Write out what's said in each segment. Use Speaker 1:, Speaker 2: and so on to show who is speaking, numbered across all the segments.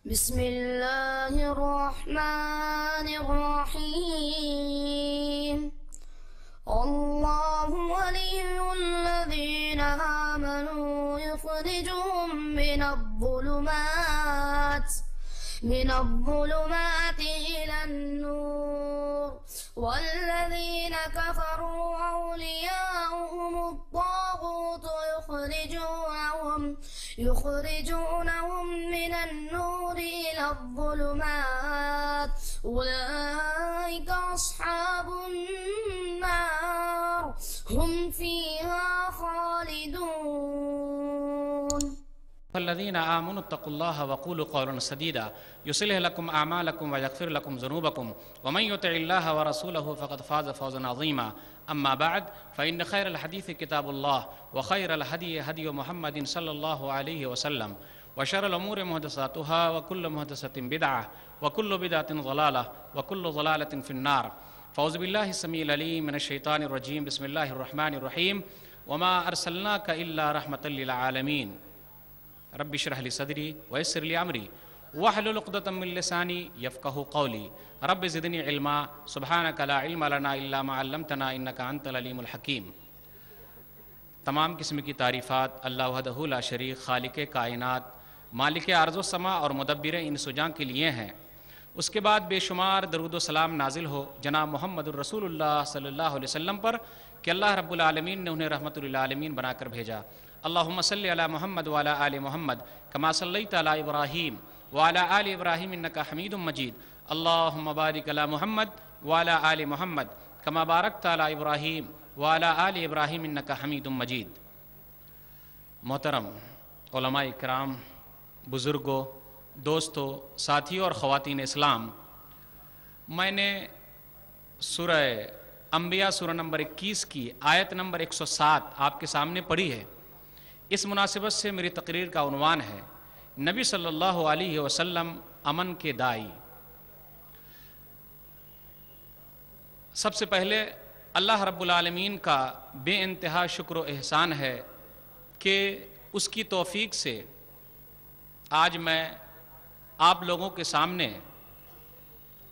Speaker 1: بسم الله الرحمن الرحيم الله ولي الذين آمنوا يخرجهم من الظلمات إلى النور والذين كفروا أولياؤهم الطاغوت يخرجونهم من النور إلى الظلمات أولئك أصحاب النار هم فيها خالدون
Speaker 2: الذين آمنوا اتقوا الله وقولوا قولا سديدا يصلح لكم أعمالكم ويغفر لكم ذنوبكم ومن يطع الله ورسوله فقد فاز فوزا عظيما أما بعد فإن خير الحديث كتاب الله وخير الهدي هدي محمد صلى الله عليه وسلم وشر الأمور محدثاتها وكل محدثة بدعة وكل بدعة ضلالة وكل ضلالة في النار فأعوذ بالله السميع العليم من الشيطان الرجيم بسم الله الرحمن الرحيم وما أرسلناك إلا رحمة للعالمين رب اشرح لي صدري ويسر لي امري واحلل عقدة من لساني يفقهوا قولي رب زدني علما سبحانك لا علم لنا الا ما علمتنا انك انت العليم الحكيم۔ تمام قسم کی تعریفات اللہ وحدہ لا شریک خالق کائنات مالک ارض و سما اور مدبر انس و جاں کے لیے ہیں۔ اس کے بعد بے شمار درود و سلام نازل ہو جناب محمد الرسول اللہ صلی اللہ علیہ وسلم پر کہ اللہ رب العالمین نے انہیں رحمت للعالمین بنا کر بھیجا۔ اللہم صلی علی محمد وعلی آل محمد کما صلیت علی ابراہیم وعلی آل ابراہیم انکا حمید مجید۔ اللہم بارک علی محمد وعلی آل محمد کما بارکت علی ابراہیم وعلی آل ابراہیم انکا حمید مجید۔ محترم علماء اکرام، بزرگوں، دوستوں، ساتھیوں اور خواتین اسلام، میں نے سورہ انبیاء سورہ نمبر 21 کی آیت نمبر 107 آپ کے سامنے پڑھی ہے۔ اس مناسبت سے میری تقریر کا عنوان ہے نبی صلی اللہ علیہ وسلم امن کے دائی۔ سب سے پہلے اللہ رب العالمین کا بے انتہا شکر و احسان ہے کہ اس کی توفیق سے آج میں آپ لوگوں کے سامنے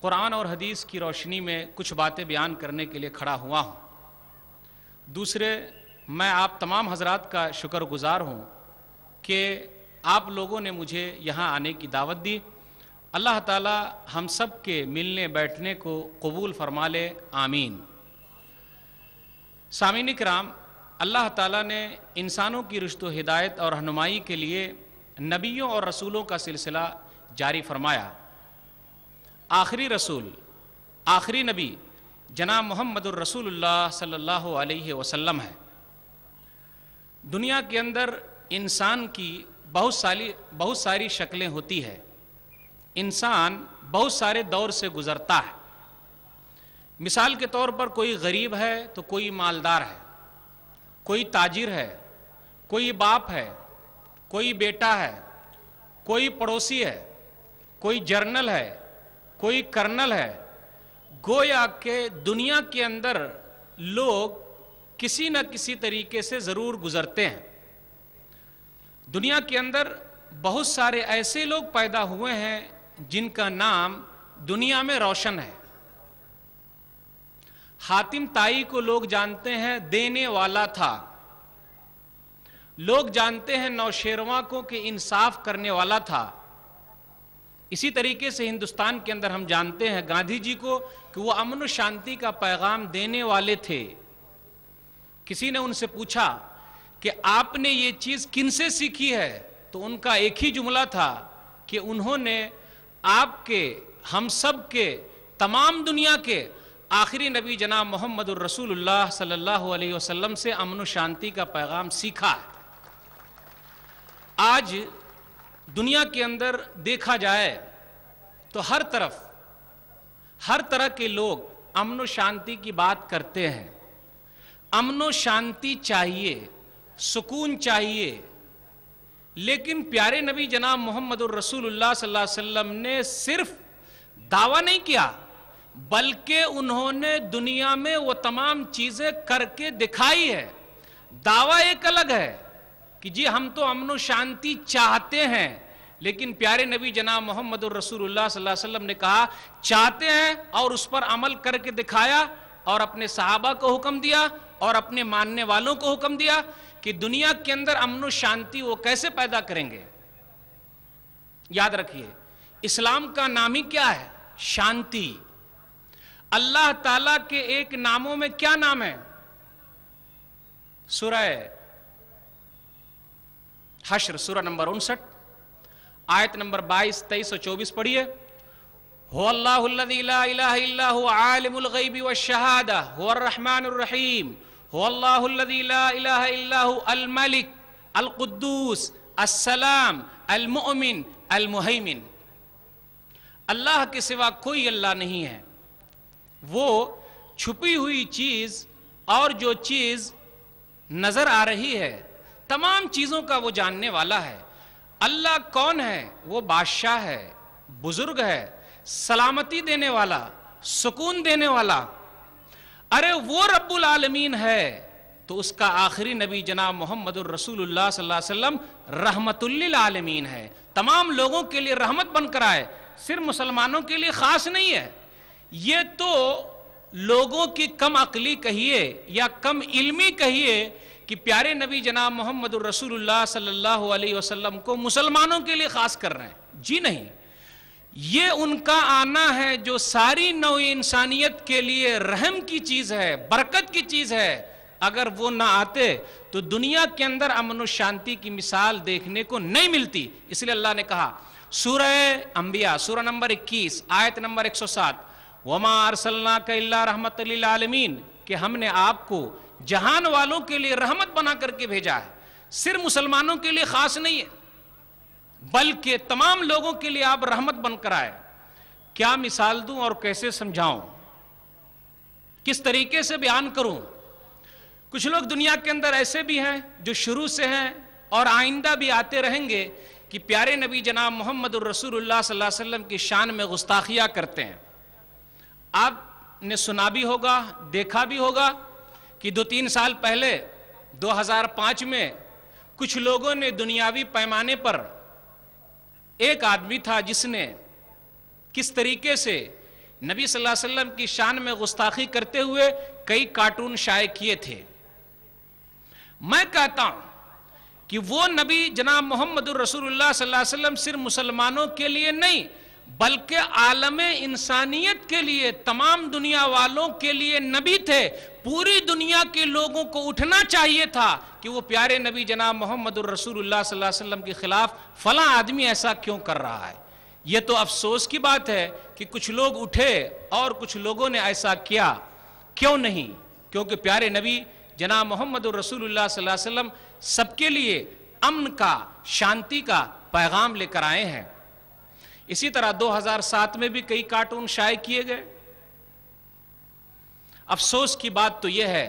Speaker 2: قرآن اور حدیث کی روشنی میں کچھ باتیں بیان کرنے کے لیے کھڑا ہوا ہوں۔ دوسرے، میں آپ تمام حضرات کا شکر گزار ہوں کہ آپ لوگوں نے مجھے یہاں آنے کی دعوت دی۔ اللہ تعالی ہم سب کے ملنے بیٹھنے کو قبول فرما لے، آمین۔ سامعین کرام، اللہ تعالیٰ نے انسانوں کی رشد و ہدایت اور رہنمائی کے لیے نبیوں اور رسولوں کا سلسلہ جاری فرمایا۔ آخری رسول، آخری نبی جناب محمد الرسول اللہ صلی اللہ علیہ وسلم ہے۔ دنیا کے اندر انسان کی بہت ساری شکلیں ہوتی ہے۔ انسان بہت سارے دور سے گزرتا ہے۔ مثال کے طور پر کوئی غریب ہے تو کوئی مالدار ہے، کوئی تاجر ہے، کوئی باپ ہے، کوئی بیٹا ہے، کوئی پڑوسی ہے، کوئی جرنل ہے، کوئی کرنل ہے۔ گویا کہ دنیا کے اندر لوگ کسی نہ کسی طریقے سے ضرور گزرتے ہیں۔ دنیا کے اندر بہت سارے ایسے لوگ پیدا ہوئے ہیں جن کا نام دنیا میں روشن ہے۔ حاتم طائی کو لوگ جانتے ہیں دینے والا تھا، لوگ جانتے ہیں نوشیروان کو کہ انصاف کرنے والا تھا۔ اسی طریقے سے ہندوستان کے اندر ہم جانتے ہیں گاندھی جی کو کہ وہ امن و شانتی کا پیغام دینے والے تھے۔ کسی نے ان سے پوچھا کہ آپ نے یہ چیز کن سے سیکھی ہے، تو ان کا ایک ہی جملہ تھا کہ انہوں نے آپ کے، ہم سب کے، تمام دنیا کے آخری نبی جناب محمد الرسول اللہ صلی اللہ علیہ وسلم سے امن و شانتی کا پیغام سیکھا ہے۔ آج دنیا کے اندر دیکھا جائے تو ہر طرح کے لوگ امن و شانتی کی بات کرتے ہیں۔ امن و شانتی چاہیے، سکون چاہیے، لیکن پیارے نبی جناب محمد الرسول اللہ صلی اللہ علیہ وسلم نے صرف دعویٰ نہیں کیا، بلکہ انہوں نے دنیا میں وہ تمام چیزیں کر کے دکھائی ہے۔ دعویٰ ایک الگ ہے کہ جی ہم تو امن و شانتی چاہتے ہیں، لیکن پیارے نبی جناب محمد الرسول اللہ صلی اللہ علیہ وسلم نے کہا چاہتے ہیں اور اس پر عمل کر کے دکھایا، اور اپنے صحابہ کو حکم دیا اور اپنے ماننے والوں کو حکم دیا کہ دنیا کے اندر امن و شانتی وہ کیسے پیدا کریں گے۔ یاد رکھیے اسلام کا نام ہی کیا ہے؟ شانتی۔ اللہ تعالیٰ کے ایک ناموں میں کیا نام ہے؟ سورہ حشر سورہ نمبر 59 آیت نمبر 22، 23 اور 24 پڑھیے۔ هو اللہ الذی لا الہ الا هو عالم الغیب والشہادہ هو الرحمن الرحیم هو اللہ الذی لا الہ الا هو الملک القدوس السلام المؤمن المہیمن۔ اللہ کے سوا کوئی اللہ نہیں ہے، وہ چھپی ہوئی چیز اور جو چیز نظر آ رہی ہے تمام چیزوں کا وہ جاننے والا ہے۔ اللہ کون ہے؟ وہ بادشاہ ہے، بزرگ ہے، سلامتی دینے والا، سکون دینے والا۔ ارے وہ رب العالمین ہے تو اس کا آخری نبی جناب محمد الرسول اللہ صلی اللہ علیہ وسلم رحمت للعالمین ہے، تمام لوگوں کے لیے رحمت بن کر آئے، صرف مسلمانوں کے لیے خاص نہیں ہے۔ یہ تو لوگوں کی کم عقلی کہیے یا کم علمی کہیے کہ پیارے نبی جناب محمد الرسول اللہ صلی اللہ علیہ وسلم کو مسلمانوں کے لیے خاص کر رہے ہیں، جی نہیں، یہ ان کا آنا ہے جو ساری نوع انسانیت کے لیے رحم کی چیز ہے، برکت کی چیز ہے۔ اگر وہ نہ آتے تو دنیا کے اندر امن و شانتی کی مثال دیکھنے کو نہیں ملتی۔ اس لیے اللہ نے کہا سورہ انبیاء سورہ نمبر 21 آیت نمبر 107 وَمَا أَرْسَلْنَاكَ إِلَّا رَحْمَةً لِلْعَالَمِينَ، کہ ہم نے آپ کو جہان والوں کے لیے رحمت بنا کر کے بھیجا ہے، صرف مسلمانوں کے لیے خاص نہیں ہے بلکہ تمام لوگوں کے لیے آپ رحمت بن کر آئے۔ کیا مثال دوں اور کیسے سمجھاؤں، کس طریقے سے بیان کروں؟ کچھ لوگ دنیا کے اندر ایسے بھی ہیں جو شروع سے ہیں اور آئندہ بھی آتے رہیں گے کہ پیارے نبی جناب محمد الرسول اللہ صلی اللہ علیہ وسلم کی شان میں گستاخیاں کرتے ہیں۔ آپ نے سنا بھی ہوگا، دیکھا بھی ہوگا کہ 2-3 سال پہلے 2005 میں کچھ لوگوں نے دنیاوی پیمانے پر، ایک آدمی تھا جس نے کس طریقے سے نبی صلی اللہ علیہ وسلم کی شان میں گستاخی کرتے ہوئے کئی کارٹون شائع کیے تھے۔ میں کہتا ہوں کہ وہ نبی جناب محمد الرسول اللہ صلی اللہ علیہ وسلم صرف مسلمانوں کے لیے نہیں بلکہ عالم انسانیت کے لیے، تمام دنیا والوں کے لیے نبی تھے۔ پوری دنیا کے لوگوں کو اٹھنا چاہیے تھا کہ وہ پیارے نبی جناب محمد الرسول اللہ صلی اللہ علیہ وسلم کے خلاف فلاں آدمی ایسا کیوں کر رہا ہے۔ یہ تو افسوس کی بات ہے کہ کچھ لوگ اٹھے اور کچھ لوگوں نے ایسا کیا، کیوں نہیں؟ کیونکہ پیارے نبی جناب محمد الرسول اللہ صلی اللہ علیہ وسلم سب کے لیے امن کا، شانتی کا پیغام لے کر آئے ہیں۔ اسی طرح 2007 میں بھی کئی کارٹون شائع کیے گئے۔ افسوس کی بات تو یہ ہے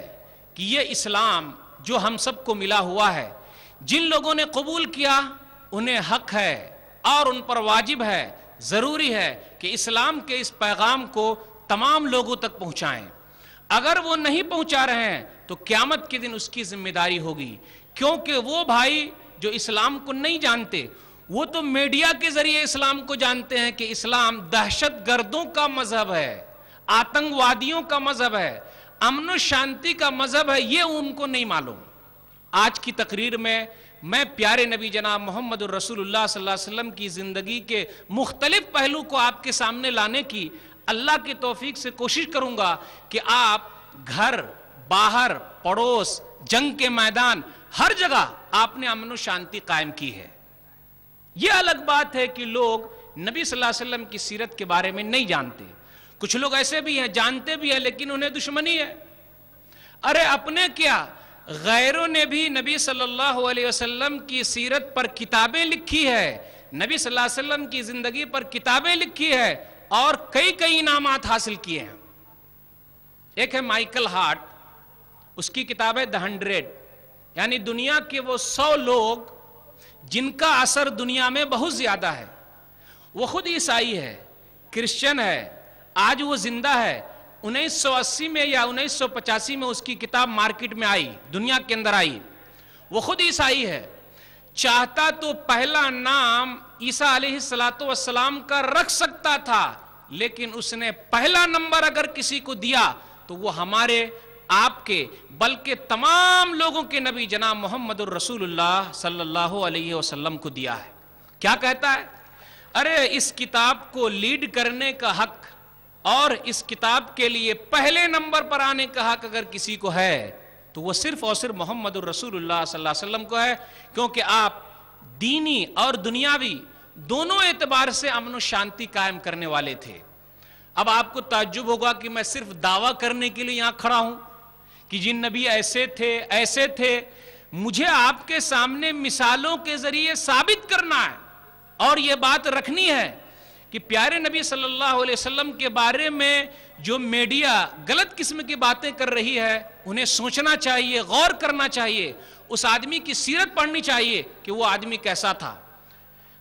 Speaker 2: کہ یہ اسلام جو ہم سب کو ملا ہوا ہے، جن لوگوں نے قبول کیا انہیں حق ہے اور ان پر واجب ہے، ضروری ہے کہ اسلام کے اس پیغام کو تمام لوگوں تک پہنچائیں۔ اگر وہ نہیں پہنچا رہے ہیں تو قیامت کے دن اس کی ذمہ داری ہوگی، کیونکہ وہ بھائی جو اسلام کو نہیں جانتے وہ تو میڈیا کے ذریعے اسلام کو جانتے ہیں کہ اسلام دہشت گردوں کا مذہب ہے، آتنکوادیوں کا مذہب ہے، امن و شانتی کا مذہب ہے، یہ ان کو نہیں معلوم۔ آج کی تقریر میں میں پیارے نبی جناب محمد الرسول اللہ صلی اللہ علیہ وسلم کی زندگی کے مختلف پہلو کو آپ کے سامنے لانے کی اللہ کی توفیق سے کوشش کروں گا کہ آپ گھر، باہر، پڑوس، جنگ کے میدان، ہر جگہ آپ نے امن و شانتی قائم کی ہے۔ یہ الگ بات ہے کہ لوگ نبی صلی اللہ علیہ وسلم کی سیرت کے بارے میں نہیں جانتے، کچھ لوگ ایسے بھی ہیں جانتے بھی ہیں لیکن انہیں دشمنی ہے۔ ارے اپنے کیا، غیروں نے بھی نبی صلی اللہ علیہ وسلم کی سیرت پر کتابیں لکھی ہے، نبی صلی اللہ علیہ وسلم کی زندگی پر کتابیں لکھی ہے اور کئی انعامات حاصل کیے ہیں۔ ایک ہے مائیکل ہارٹ، اس کی کتاب ہے The 100، یعنی دنیا کے وہ 100 لوگ جن کا اثر دنیا میں بہت زیادہ ہے۔ وہ خود عیسائی ہے، کرسچن ہے، آج وہ زندہ ہے۔ 1980 میں یا 1985 میں اس کی کتاب مارکیٹ میں آئی، دنیا کے اندر آئی۔ وہ خود عیسائی ہے، چاہتا تو پہلا نام عیسیٰ علیہ السلام کا رکھ سکتا تھا، لیکن اس نے پہلا نمبر اگر کسی کو دیا تو وہ ہمارے آپ کے بلکہ تمام لوگوں کے نبی جناب محمد الرسول اللہ صلی اللہ علیہ وسلم کو دیا ہے۔ کیا کہتا ہے؟ ارے اس کتاب کو لیڈ کرنے کا حق اور اس کتاب کے لیے پہلے نمبر پر آنے کا حق اگر کسی کو ہے تو وہ صرف اور صرف محمد الرسول اللہ صلی اللہ علیہ وسلم کو ہے، کیونکہ آپ دینی اور دنیاوی دونوں اعتبار سے امن و شانتی قائم کرنے والے تھے۔ اب آپ کو تعجب ہوگا کہ میں صرف دعویٰ کرنے کے لیے یہاں کھڑا ہوں کہ جن نبی ایسے تھے، مجھے آپ کے سامنے مثالوں کے ذریعے ثابت کرنا ہے اور یہ بات رکھنی ہے کہ پیارے نبی صلی اللہ علیہ وسلم کے بارے میں جو میڈیا غلط قسم کی باتیں کر رہی ہے انہیں سوچنا چاہیے، غور کرنا چاہیے، اس آدمی کی سیرت پڑھنی چاہیے کہ وہ آدمی کیسا تھا۔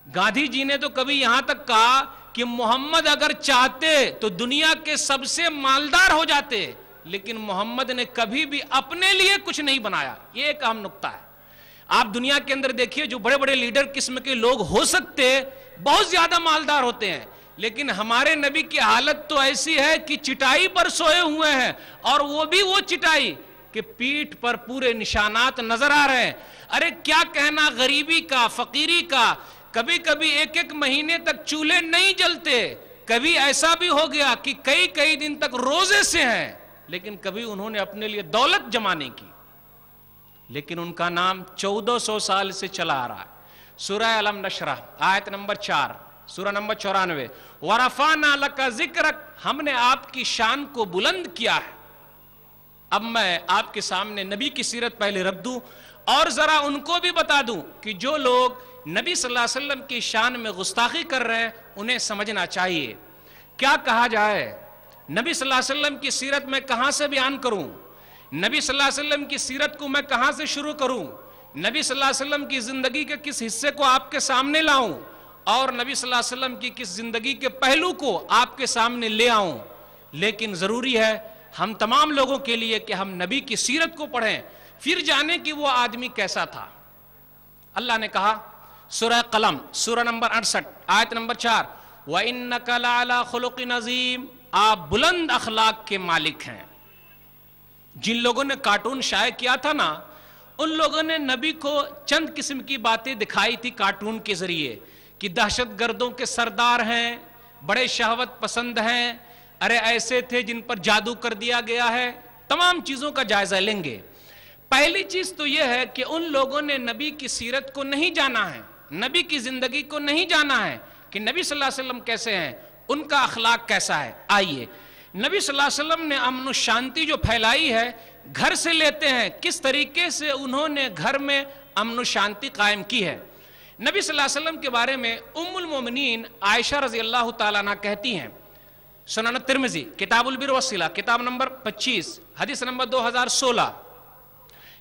Speaker 2: گاندھی جی نے تو کبھی یہاں تک کہا کہ محمد اگر چاہتے تو دنیا کے سب سے مالدار ہو جاتے، لیکن محمد نے کبھی بھی اپنے لیے کچھ نہیں بنایا۔ یہ ایک اہم نقطہ ہے۔ آپ دنیا کے اندر دیکھیے جو بڑے بڑے لیڈر قسم کے لوگ ہو سکتے بہت زیادہ مالدار ہوتے ہیں، لیکن ہمارے نبی کی حالت تو ایسی ہے کہ چٹائی پر سوئے ہوئے ہیں، اور وہ بھی وہ چٹائی کہ پیٹھ پر پورے نشانات نظر آ رہے ہیں۔ ارے کیا کہنا غریبی کا، فقیری کا، کبھی کبھی ایک مہینے تک چولہے نہیں جلتے، کبھی ایسا بھی ہو گیا کہ کئی دن تک روزے سے ہیں، لیکن کبھی انہوں نے اپنے لیے دولت جمع نہیں کی، لیکن ان کا نام 1400 سال سے چلا آ رہا ہے۔ سورہ علم نشرح آیت نمبر 4، سورہ نمبر 94، وَرَفَعْنَا لَكَ ذِكْرَكَ، ہم نے آپ کی شان کو بلند کیا ہے۔ اب میں آپ کے سامنے نبی کی سیرت پہلے رکھ دوں اور ذرا ان کو بھی بتا دوں کہ جو لوگ نبی صلی اللہ علیہ وسلم کی شان میں گستاخی کر رہے ہیں انہیں سمجھنا چاہیے۔ کیا کہا جائے؟ نبی صلی اللہ علیہ وسلم کی سیرت میں کہاں سے بیان کروں؟ نبی صلی اللہ علیہ وسلم کی سیرت کو میں کہاں سے شروع کروں؟ نبی صلی اللہ علیہ وسلم کی زندگی کے کس حصے کو آپ کے سامنے لاؤں اور نبی صلی اللہ علیہ وسلم کی کس زندگی کے پہلو کو آپ کے سامنے لے آؤں؟ لیکن ضروری ہے ہم تمام لوگوں کے لیے کہ ہم نبی کی سیرت کو پڑھیں، پھر جانیں کہ وہ آدمی کیسا تھا۔ اللہ نے کہا سورہ قلم سورہ نمبر 68 آیت نمبر 4، وَإِنَّكَ لَعَلَىٰ خُلُقٍ عَظِيمٍ، آپ بلند اخلاق کے مالک ہیں۔ جن لوگوں نے کارٹون شائع کیا تھا نا، ان لوگوں نے نبی کو چند قسم کی باتیں دکھائی تھی کارٹون کے ذریعے کہ دہشت گردوں کے سردار ہیں، بڑے شہوت پسند ہیں، ارے ایسے تھے جن پر جادو کر دیا گیا ہے۔ تمام چیزوں کا جائزہ لیں گے۔ پہلی چیز تو یہ ہے کہ ان لوگوں نے نبی کی سیرت کو نہیں جانا ہے، نبی کی زندگی کو نہیں جانا ہے کہ نبی صلی اللہ علیہ وسلم کیسے ہیں، ان کا اخلاق کیسا ہے۔ آئیے نبی صلی اللہ علیہ وسلم نے امن و شانتی جو پھیلائی ہے گھر سے لیتے ہیں، کس طریقے سے انہوں نے گھر میں امن و شانتی قائم کی ہے۔ نبی صلی اللہ علیہ وسلم کے بارے میں ام المومنین عائشہ رضی اللہ تعالیٰ عنہ کہتی ہیں، سنن ترمذی کتاب البر والصلہ کتاب نمبر 25 حدیث نمبر 2016،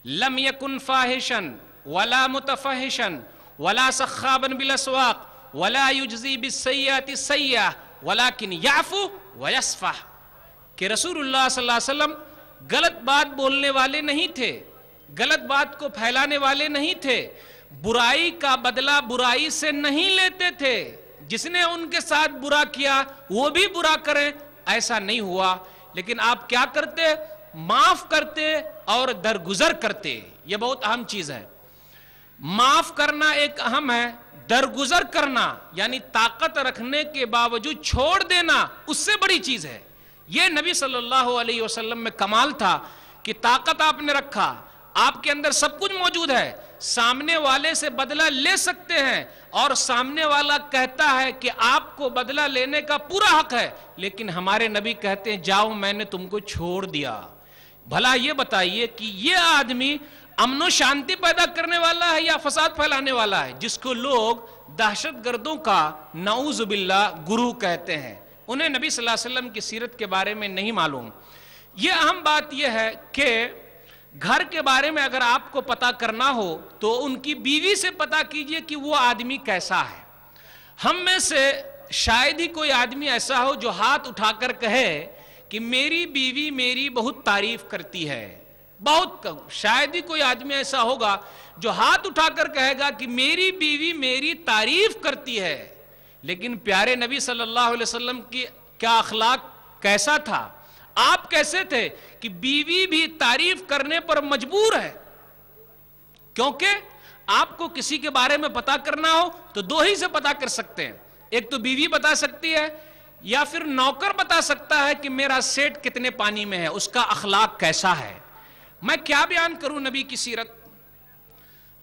Speaker 2: لم یکن فاحشا ولا متفحشا ولا سخابا بالاسواق ولا یجزی بالسیئات السیئہ ولکن یعفو ویصفح، کہ رسول اللہ صلی اللہ علیہ وسلم غلط بات بولنے والے نہیں تھے، غلط بات کو پھیلانے والے نہیں تھے، برائی کا بدلہ برائی سے نہیں لیتے تھے، جس نے ان کے ساتھ برا کیا وہ بھی برا کریں، ایسا نہیں ہوا، لیکن آپ کیا کرتے؟ معاف کرتے اور درگزر کرتے۔ یہ بہت اہم چیز ہے۔ معاف کرنا ایک اہم ہے، درگزر کرنا یعنی طاقت رکھنے کے باوجود چھوڑ دینا اس سے بڑی چیز ہے۔ یہ نبی صلی اللہ علیہ وسلم میں کمال تھا کہ طاقت آپ نے رکھا، آپ کے اندر سب کچھ موجود ہے، سامنے والے سے بدلہ لے سکتے ہیں اور سامنے والا کہتا ہے کہ آپ کو بدلہ لینے کا پورا حق ہے، لیکن ہمارے نبی کہتے ہیں جاؤ میں نے تم کو چھوڑ دیا۔ بھلا یہ بتائیے کہ یہ آدمی امن و شانتی پیدا کرنے والا ہے یا فساد پھیلانے والا ہے، جس کو لوگ دہشت گردوں کا نعوذ باللہ گروہ کہتے ہیں؟ انہیں نبی صلی اللہ علیہ وسلم کی سیرت کے بارے میں نہیں معلوم۔ یہ اہم بات یہ ہے کہ گھر کے بارے میں اگر آپ کو پتا کرنا ہو تو ان کی بیوی سے پتا کیجئے کہ وہ آدمی کیسا ہے۔ ہم میں سے شاید ہی کوئی آدمی ایسا ہو جو ہاتھ اٹھا کر کہے کہ میری بیوی میری بہت تعریف کرتی ہے، بہت شاید ہی کوئی آدمی ایسا ہوگا جو ہاتھ اٹھا کر کہے گا کہ میری بیوی میری تعریف کرتی ہے. لیکن پیارے نبی صلی اللہ علیہ وسلم کی کیا اخلاق کیسا تھا؟ آپ کیسے تھے کہ بیوی بھی تعریف کرنے پر مجبور ہے؟ کیونکہ آپ کو کسی کے بارے میں پتا کرنا ہو تو دو ہی سے پتا کر سکتے ہیں. ایک تو بیوی بتا سکتی ہے یا پھر نوکر بتا سکتا ہے کہ میرا سیٹ کتنے پانی میں ہے، اس کا اخلاق کیسا ہے. میں کیا بیان کروں نبی کی سیرت.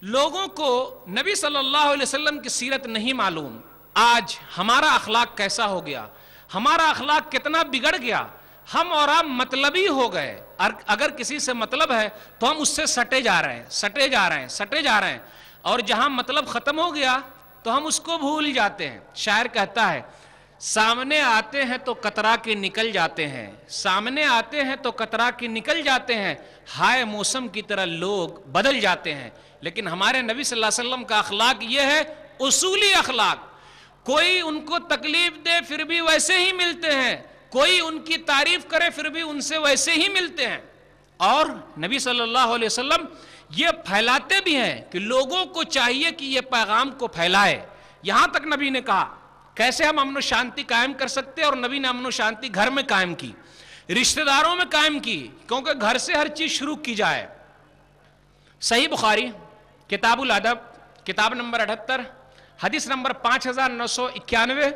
Speaker 2: لوگوں کو نبی صلی اللہ علیہ وسلم کی سیرت نہیں معلوم. آج ہمارا اخلاق کیسا ہو گیا، ہمارا اخلاق کتنا بگڑ گیا. ہم اور آپ مطلبی ہو گئے. اگر کسی سے مطلب ہے تو ہم اس سے سٹے جا رہے ہیں اور جہاں مطلب ختم ہو گیا تو ہم اس کو بھول جاتے ہیں. شاعر کہتا ہے سامنے آتے ہیں تو کترا کے نکل جاتے ہیں، سامنے آتے ہیں تو کترا کے نکل جاتے ہیں، ہائے موسم کی طرح لوگ بدل جاتے ہیں. لیکن ہمارے نبی صلی اللہ علیہ وسلم کا اخلاق یہ ہے، اصولی اخلاق. کوئی ان کو تکلیف دے پھر بھی ویسے ہی ملتے ہیں، کوئی ان کی تعریف کرے پھر بھی ان سے ویسے ہی ملتے ہیں. اور نبی صلی اللہ علیہ وسلم یہ پھیلاتے بھی ہیں کہ لوگوں کو چاہیے کہ یہ پیغام کو پھیلائے. یہاں تک نبی نے کہا کیسے ہم امن و شانتی قائم کر سکتے، اور نبی نے امن و شانتی گھر میں قائم کی، رشتہ داروں میں قائم کی، کیونکہ گھر سے ہر چیز شروع کی جائے. صحیح بخاری کتاب الادب کتاب نمبر 78 حدیث نمبر 5991،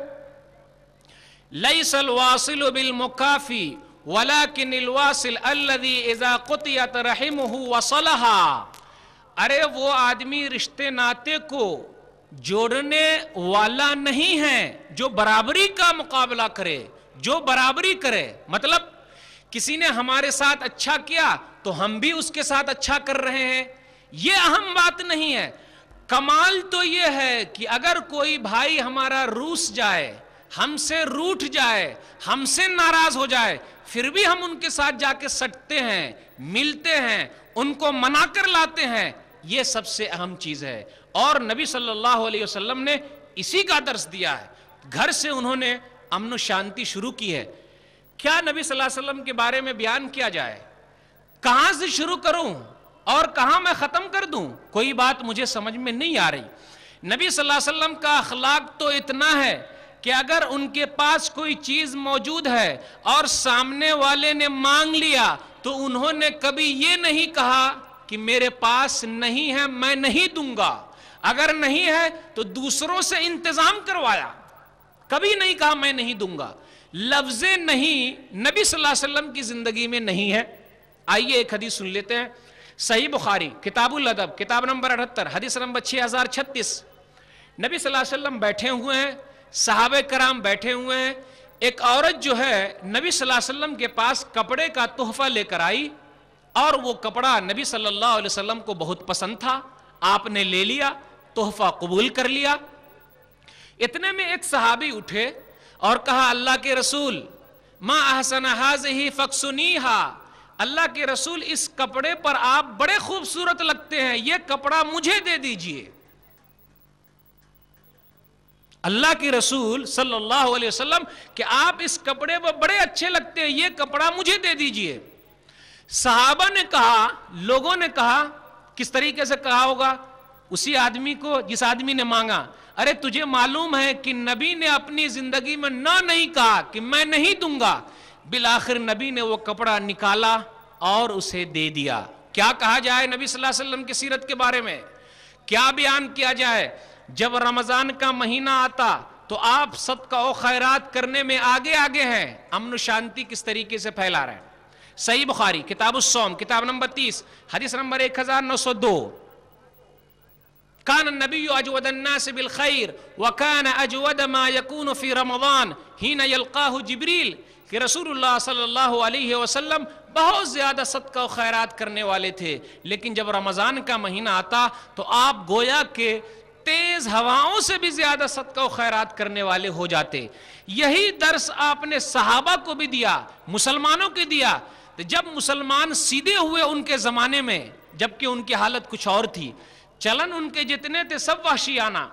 Speaker 2: لیس الواصل بالمکافی ولکن الواصل الذی اذا قطعت رحمہ وصلہا. ارے وہ آدمی رشتے ناتے کو جوڑنے والا نہیں ہے جو برابری کا مقابلہ کرے، جو برابری کرے. مطلب کسی نے ہمارے ساتھ اچھا کیا تو ہم بھی اس کے ساتھ اچھا کر رہے ہیں، یہ اہم بات نہیں ہے. کمال تو یہ ہے کہ اگر کوئی بھائی ہمارا روس جائے، ہم سے روٹھ جائے، ہم سے ناراض ہو جائے، پھر بھی ہم ان کے ساتھ جا کے سٹتے ہیں، ملتے ہیں، ان کو منا کر لاتے ہیں. یہ سب سے اہم چیز ہے. اور نبی صلی اللہ علیہ وسلم نے اسی کا درس دیا ہے. گھر سے انہوں نے امن و شانتی شروع کی ہے. کیا نبی صلی اللہ علیہ وسلم کے بارے میں بیان کیا جائے، کہاں سے شروع کروں اور کہاں میں ختم کر دوں، کوئی بات مجھے سمجھ میں نہیں آ رہی. نبی صلی اللہ علیہ وسلم کا اخلاق تو اتنا ہے کہ اگر ان کے پاس کوئی چیز موجود ہے اور سامنے والے نے مانگ لیا تو انہوں نے کبھی یہ نہیں کہا کہ میرے پاس نہیں ہے میں نہیں دوں گا، اگر نہیں ہے تو دوسروں سے انتظام کروایا. کبھی نہیں کہا میں نہیں دوں گا. لفظ نہیں نبی صلی اللہ علیہ وسلم کی زندگی میں نہیں ہے. آئیے ایک حدیث سن لیتے ہیں. صحیح بخاری کتاب الادب کتاب نمبر 78 حدیث نمبر 6036. نبی صلی اللہ علیہ وسلم بیٹھے ہوئے ہیں، صحابہ کرام بیٹھے ہوئے ہیں. ایک عورت جو ہے نبی صلی اللہ علیہ وسلم کے پاس کپڑے کا تحفہ لے کر آئی، اور وہ کپڑا نبی صلی اللہ علیہ وسلم کو بہت پسند تھا. آپ نے لے لیا، تحفہ قبول کر لیا. اتنے میں ایک صحابی اٹھے اور کہا اللہ کے رسول ما احسن ھذہ فاکسنیھا، اللہ کے رسول اس کپڑے پر آپ بڑے خوبصورت لگتے ہیں، یہ کپڑا مجھے دے دیجئے. اللہ کے رسول صلی اللہ علیہ وسلم کہ آپ اس کپڑے پر بڑے اچھے لگتے ہیں، یہ کپڑا مجھے دے دیجئے. صحابہ نے کہا، لوگوں نے کہا، کس طریقے سے کہا ہوگا؟ اسی آدمی کو جس آدمی نے مانگا. ارے تجھے معلوم ہے کہ نبی نے اپنی زندگی میں نہ نہیں کہا کہ میں نہیں دوں گا. بالآخر نبی نے وہ کپڑا نکالا اور اسے دے دیا. کیا کہا جائے نبی صلی اللہ علیہ وسلم کی سیرت کے بارے میں؟ کیا بیان کیا جائے؟ جب رمضان کا مہینہ آتا تو آپ صدقہ و خیرات کرنے میں آگے آگے ہیں. امن و شانتی کس طریقے سے پھیلا رہے ہیں. صحیح بخاری کتاب الصوم کتاب نمبر 30 حدیث نمبر 1902. كان النبي أجود الناس بالخير وكان أجود ما يكون في رمضان حين يلقاه جبريل. کہ رسول اللہ صلی اللہ علیہ وسلم بہت زیادہ صدقہ و خیرات کرنے والے تھے، لیکن جب رمضان کا مہینہ آتا تو آپ گویا کہ تیز ہواؤں سے بھی زیادہ صدقہ و خیرات کرنے والے ہو جاتے. یہی درس آپ نے صحابہ کو بھی دیا، مسلمانوں کو دیا. جب مسلمان سیدھے ہوئے ان کے زمانے میں، جبکہ ان کی حالت کچھ اور تھی، چلن ان کے جتنے تھے سب وحشیانہ،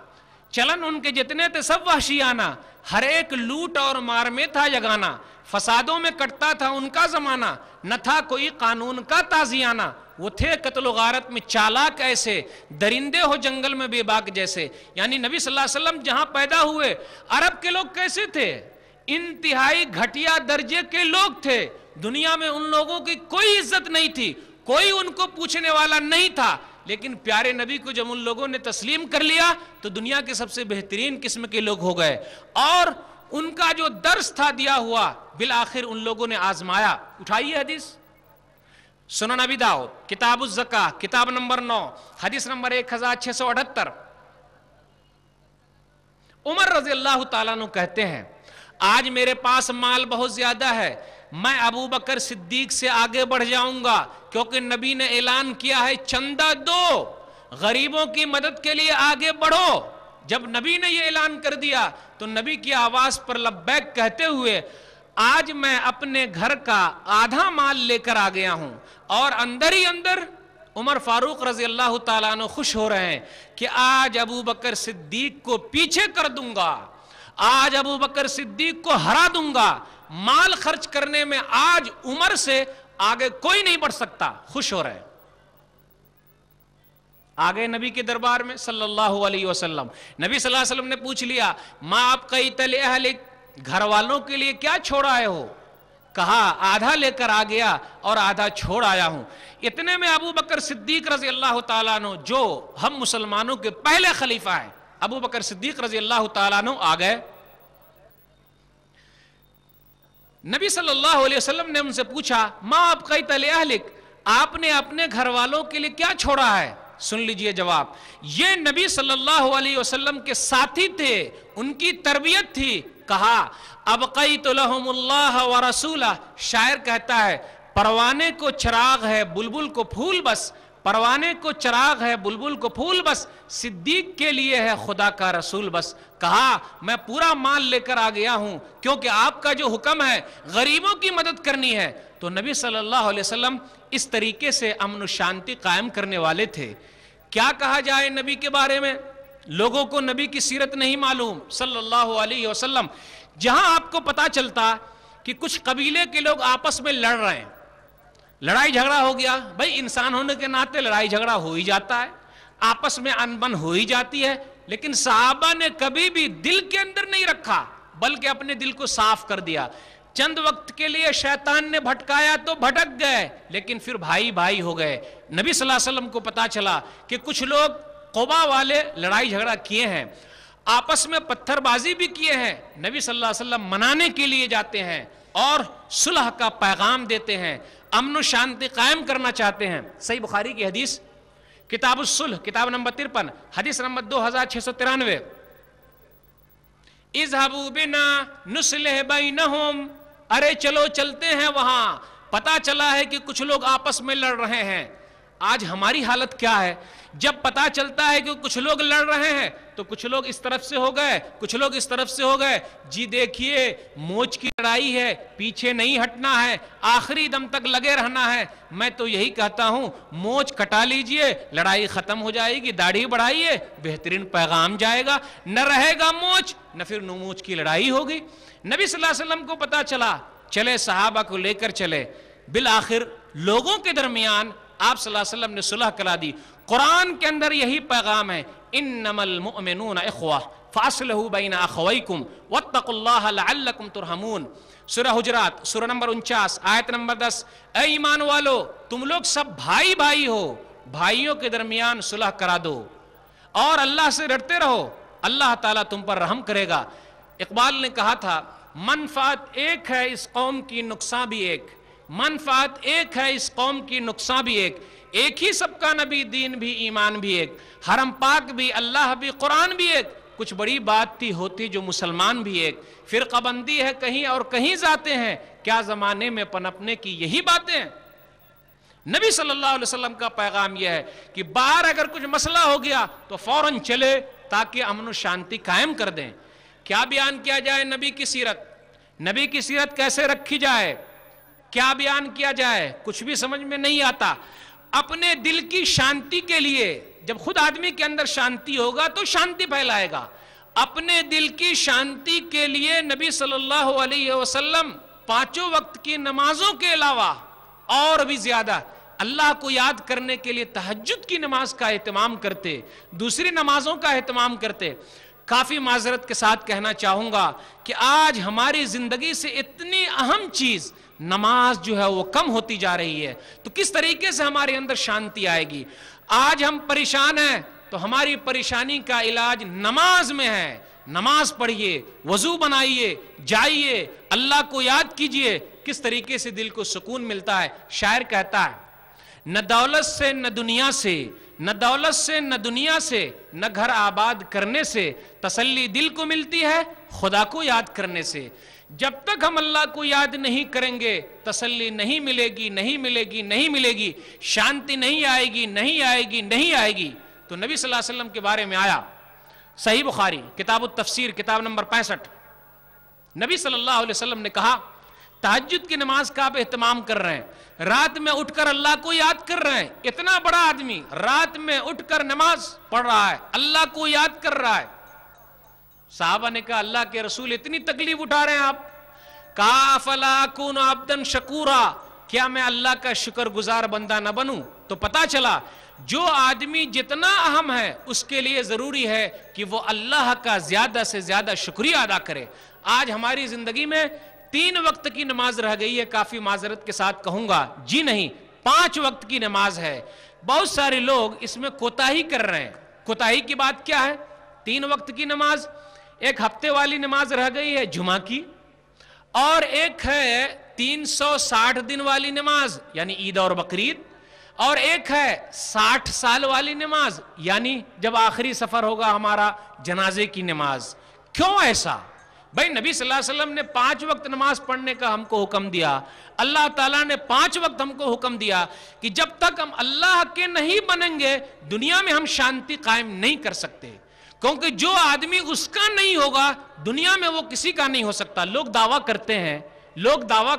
Speaker 2: چلن ان کے جتنے تھے سب وحشیانہ، ہر ایک لوٹ اور مار میں تھا یگانہ، فسادوں میں کٹتا تھا ان کا زمانہ، نہ تھا کوئی قانون کا تازیانہ. وہ تھے قتل و غارت میں چالاک ایسے، درندے ہو جنگل میں بے باک جیسے. یعنی نبی صلی اللہ علیہ وسلم جہاں پیدا ہوئے عرب کے لوگ کیسے تھے؟ انتہائی گھٹیا درجے کے لوگ تھے. دنیا میں ان لوگوں کی کوئی عزت نہیں تھی، کوئی ان کو پوچھنے والا نہیں تھا. لیکن پیارے نبی کو جب ان لوگوں نے تسلیم کر لیا تو دنیا کے سب سے بہترین قسم کے لوگ ہو گئے. اور ان کا جو درس تھا دیا ہوا بالآخر ان لوگوں نے آزمایا. اٹھائیے حدیث سنن ابی داؤد کتاب الزکاہ کتاب نمبر 9 حدیث نمبر 1678. عمر رضی اللہ تعالیٰ عنہ کہتے ہیں آج میرے پاس مال بہت زیادہ ہے، میں ابو بکر صدیق سے آگے بڑھ جاؤں گا، کیونکہ نبی نے اعلان کیا ہے چندہ دو، غریبوں کی مدد کے لیے آگے بڑھو. جب نبی نے یہ اعلان کر دیا تو نبی کی آواز پر لبیک کہتے ہوئے آج میں اپنے گھر کا آدھا مال لے کر آ گیا ہوں. اور اندر ہی اندر عمر فاروق رضی اللہ تعالیٰ عنہ خوش ہو رہے ہیں کہ آج ابو بکر صدیق کو پیچھے کر دوں گا، آج ابو بکر صدیق کو ہرا دوں گا. مال خرچ کرنے میں آج عمر سے آگے کوئی نہیں بڑھ سکتا. خوش ہو رہے ہیں. آگے نبی کے دربار میں صلی اللہ علیہ وسلم نبی صلی اللہ علیہ وسلم نے پوچھ لیا ما ابقیت لأہلک، گھر والوں کے لیے کیا چھوڑ آئے ہو؟ کہا آدھا لے کر آ گیا اور آدھا چھوڑ آیا ہوں. اتنے میں ابو بکر صدیق رضی اللہ تعالیٰ عنہ جو ہم مسلمانوں کے پہلے خلیفہ ہیں ابو بکر صدیق رضی اللہ تعالیٰ عنہ آ گئے. نبی صلی اللہ علیہ وسلم نے ان سے پوچھا ما ابقیت لأہلک، آپ نے اپنے گھر والوں کے لیے کیا چھوڑا ہے؟ سن لیجئے جواب. یہ نبی صلی اللہ علیہ وسلم کے ساتھی تھے، ان کی تربیت تھی. کہا ابقیت لہم اللہ ورسولہ. شاعر کہتا ہے پروانے کو چراغ ہے بلبل کو پھول بس، پروانے کو چراغ ہے بلبل کو پھول بس، صدیق کے لیے ہے خدا کا رسول بس. کہا میں پورا مال لے کر آ گیا ہوں کیونکہ آپ کا جو حکم ہے غریبوں کی مدد کرنی ہے. تو نبی صلی اللہ علیہ وسلم اس طریقے سے امن و شانتی قائم کرنے والے تھے. کیا کہا جائے نبی کے بارے میں؟ لوگوں کو نبی کی سیرت نہیں معلوم صلی اللہ علیہ وسلم. جہاں آپ کو پتا چلتا کہ کچھ قبیلے کے لوگ آپس میں لڑ رہے ہیں، لڑائی جھگڑا ہو گیا، بھائی انسان ہونے کے ناطے لڑائی جھگڑا ہو ہی جاتا ہے، آپس میں انبن ہو ہی جاتی ہے. لیکن صحابہ نے کبھی بھی دل کے اندر نہیں رکھا بلکہ اپنے دل کو صاف کر دیا. چند وقت کے لیے شیطان نے بھٹکایا تو بھٹک گئے لیکن پھر بھائی بھائی ہو گئے. نبی صلی اللہ علیہ وسلم کو پتا چلا کہ کچھ لوگ قبا والے لڑائی جھگڑا کیے ہیں، آپس میں پتھر بازی بھی کیے ہیں. نبی صلی اللہ علیہ وسلم منانے کے لیے جاتے ہیں اور صلح کا پیغام دیتے ہیں، امن و شانتی قائم کرنا چاہتے ہیں. صحیح بخاری کی حدیث کتاب الصلح کتاب نمبر 53 حدیث نمبر 2693 اذهبوا بنا نصلح بینہم. ارے چلو چلتے ہیں وہاں، پتا چلا ہے کہ کچھ لوگ آپس میں لڑ رہے ہیں. آج ہماری حالت کیا ہے؟ جب پتا چلتا ہے کہ کچھ لوگ لڑ رہے ہیں تو کچھ لوگ اس طرف سے ہو گئے کچھ لوگ اس طرف سے ہو گئے. جی دیکھیے موچ کی لڑائی ہے، پیچھے نہیں ہٹنا ہے، آخری دم تک لگے رہنا ہے. میں تو یہی کہتا ہوں موچ کٹا لیجئے، لڑائی ختم ہو جائے گی. داڑھی بڑھائیے، بہترین پیغام جائے گا. نہ رہے گا موچ نہ پھر نو موچ کی لڑائی ہوگی. نبی صلی اللہ علیہ وسلم کو پتا چلا، چلے صحابہ کو لے کر چلے. بالآخر لوگوں کے درمیان آپ صلی اللہ علیہ وسلم نے صلح کرا دی. قرآن کے اندر یہی پیغام ہے انما المؤمنون اخوہ فاصلحوا بین اخویکم واتقوا اللہ لعلکم ترحمون. سورہ حجرات سورہ نمبر 49 آیت نمبر 10. اے ایمان والو تم لوگ سب بھائی بھائی ہو، بھائیوں کے درمیان صلح کرا دو اور اللہ سے ڈرتے رہو، اللہ تعالیٰ تم پر رحم کرے گا. اقبال نے کہا تھا منفعت ایک ہے اس قوم کی نقصان بھی ایک، منفعت ایک ہے اس قوم کی نقصان بھی ایک، ایک ہی سب کا نبی دین بھی ایمان بھی ایک، حرم پاک بھی اللہ بھی قرآن بھی ایک. کچھ بڑی بات تھی ہوتی جو مسلمان بھی ایک، فرقہ بندی ہے کہیں اور کہیں ذاتیں ہیں، کیا زمانے میں پنپنے کی یہی باتیں ہیں. نبی صلی اللہ علیہ وسلم کا پیغام یہ ہے کہ باہر اگر کچھ مسئلہ ہو گیا تو فوراً چلے تاکہ امن و شانتی قائم کر دیں. کیا بیان کیا جائے نبی کی سیرت؟ نبی کی سیرت کیسے رکھی جائے؟ کیا بیان کیا جائے؟ کچھ بھی سمجھ میں نہیں آتا. اپنے دل کی شانتی کے لیے، جب خود آدمی کے اندر شانتی ہوگا تو شانتی پھیلائے گا. اپنے دل کی شانتی کے لیے نبی صلی اللہ علیہ وسلم 5 وقت کی نمازوں کے علاوہ اور بھی زیادہ اللہ کو یاد کرنے کے لیے تہجد کی نماز کا اہتمام کرتے، دوسری نمازوں کا اہتمام کرتے۔ کافی معذرت کے ساتھ کہنا چاہوں گا کہ آج ہماری زندگی سے اتنی اہم چیز نماز جو ہے وہ کم ہوتی جا رہی ہے، تو کس طریقے سے ہمارے اندر شانتی آئے گی؟ آج ہم پریشان ہیں تو ہماری پریشانی کا علاج نماز میں ہے۔ نماز پڑھیے، وضو بنائیے، جائیے، اللہ کو یاد کیجئے، کس طریقے سے دل کو سکون ملتا ہے۔ شاعر کہتا ہے نہ دولت سے نہ دنیا سے، نہ دولت سے نہ دنیا سے، نہ گھر آباد کرنے سے، تسلی دل کو ملتی ہے خدا کو یاد کرنے سے۔ جب تک ہم اللہ کو یاد نہیں کریں گے تسلی نہیں ملے گی، نہیں ملے گی، نہیں ملے گی، شانتی نہیں آئے گی، نہیں آئے گی، نہیں آئے گی۔ تو نبی صلی اللہ علیہ وسلم کے بارے میں آیا صحیح بخاری کتاب التفسیر کتاب نمبر 65، نبی صلی اللہ علیہ وسلم نے کہا تہجد کی نماز کا آپ اہتمام کر رہے ہیں، رات میں اٹھ کر اللہ کو یاد کر رہے ہیں۔ اتنا بڑا آدمی رات میں اٹھ کر نماز پڑھ رہا ہے، اللہ کو یاد کر رہا ہے۔ صحابہ نے کہا اللہ کے رسول اتنی تکلیف اٹھا رہے ہیں آپ؟ کہا افلا اکون عبدا شکورا، کیا میں اللہ کا شکر گزار بندہ نہ بنوں؟ تو پتا چلا جو آدمی جتنا اہم ہے اس کے لیے ضروری ہے کہ وہ اللہ کا زیادہ سے زیادہ شکریہ ادا کرے۔ آج ہماری زندگی میں 3 وقت کی نماز رہ گئی ہے، کافی معذرت کے ساتھ کہوں گا جی نہیں 5 وقت کی نماز ہے۔ بہت سارے لوگ اس میں کوتاہی کر رہے ہیں۔ کوتاہی کی بات کیا ہے؟ 3 وقت کی نماز، ایک ہفتے والی نماز رہ گئی ہے جمعہ کی، اور ایک ہے 360 دن والی نماز یعنی عید اور بقرعید، اور ایک ہے 60 سال والی نماز یعنی جب آخری سفر ہوگا ہمارا جنازے کی نماز۔ کیوں ایسا؟ بھائی نبی صلی اللہ علیہ وسلم نے 5 وقت نماز پڑھنے کا ہم کو حکم دیا، اللہ تعالیٰ نے 5 وقت ہم کو حکم دیا کہ جب تک ہم اللہ کے نہیں بنیں گے دنیا میں ہم شانتی قائم نہیں کر سکتے، کیونکہ جو آدمی اس کا نہیں ہوگا دنیا میں وہ کسی کا نہیں ہو سکتا۔ لوگ دعویٰ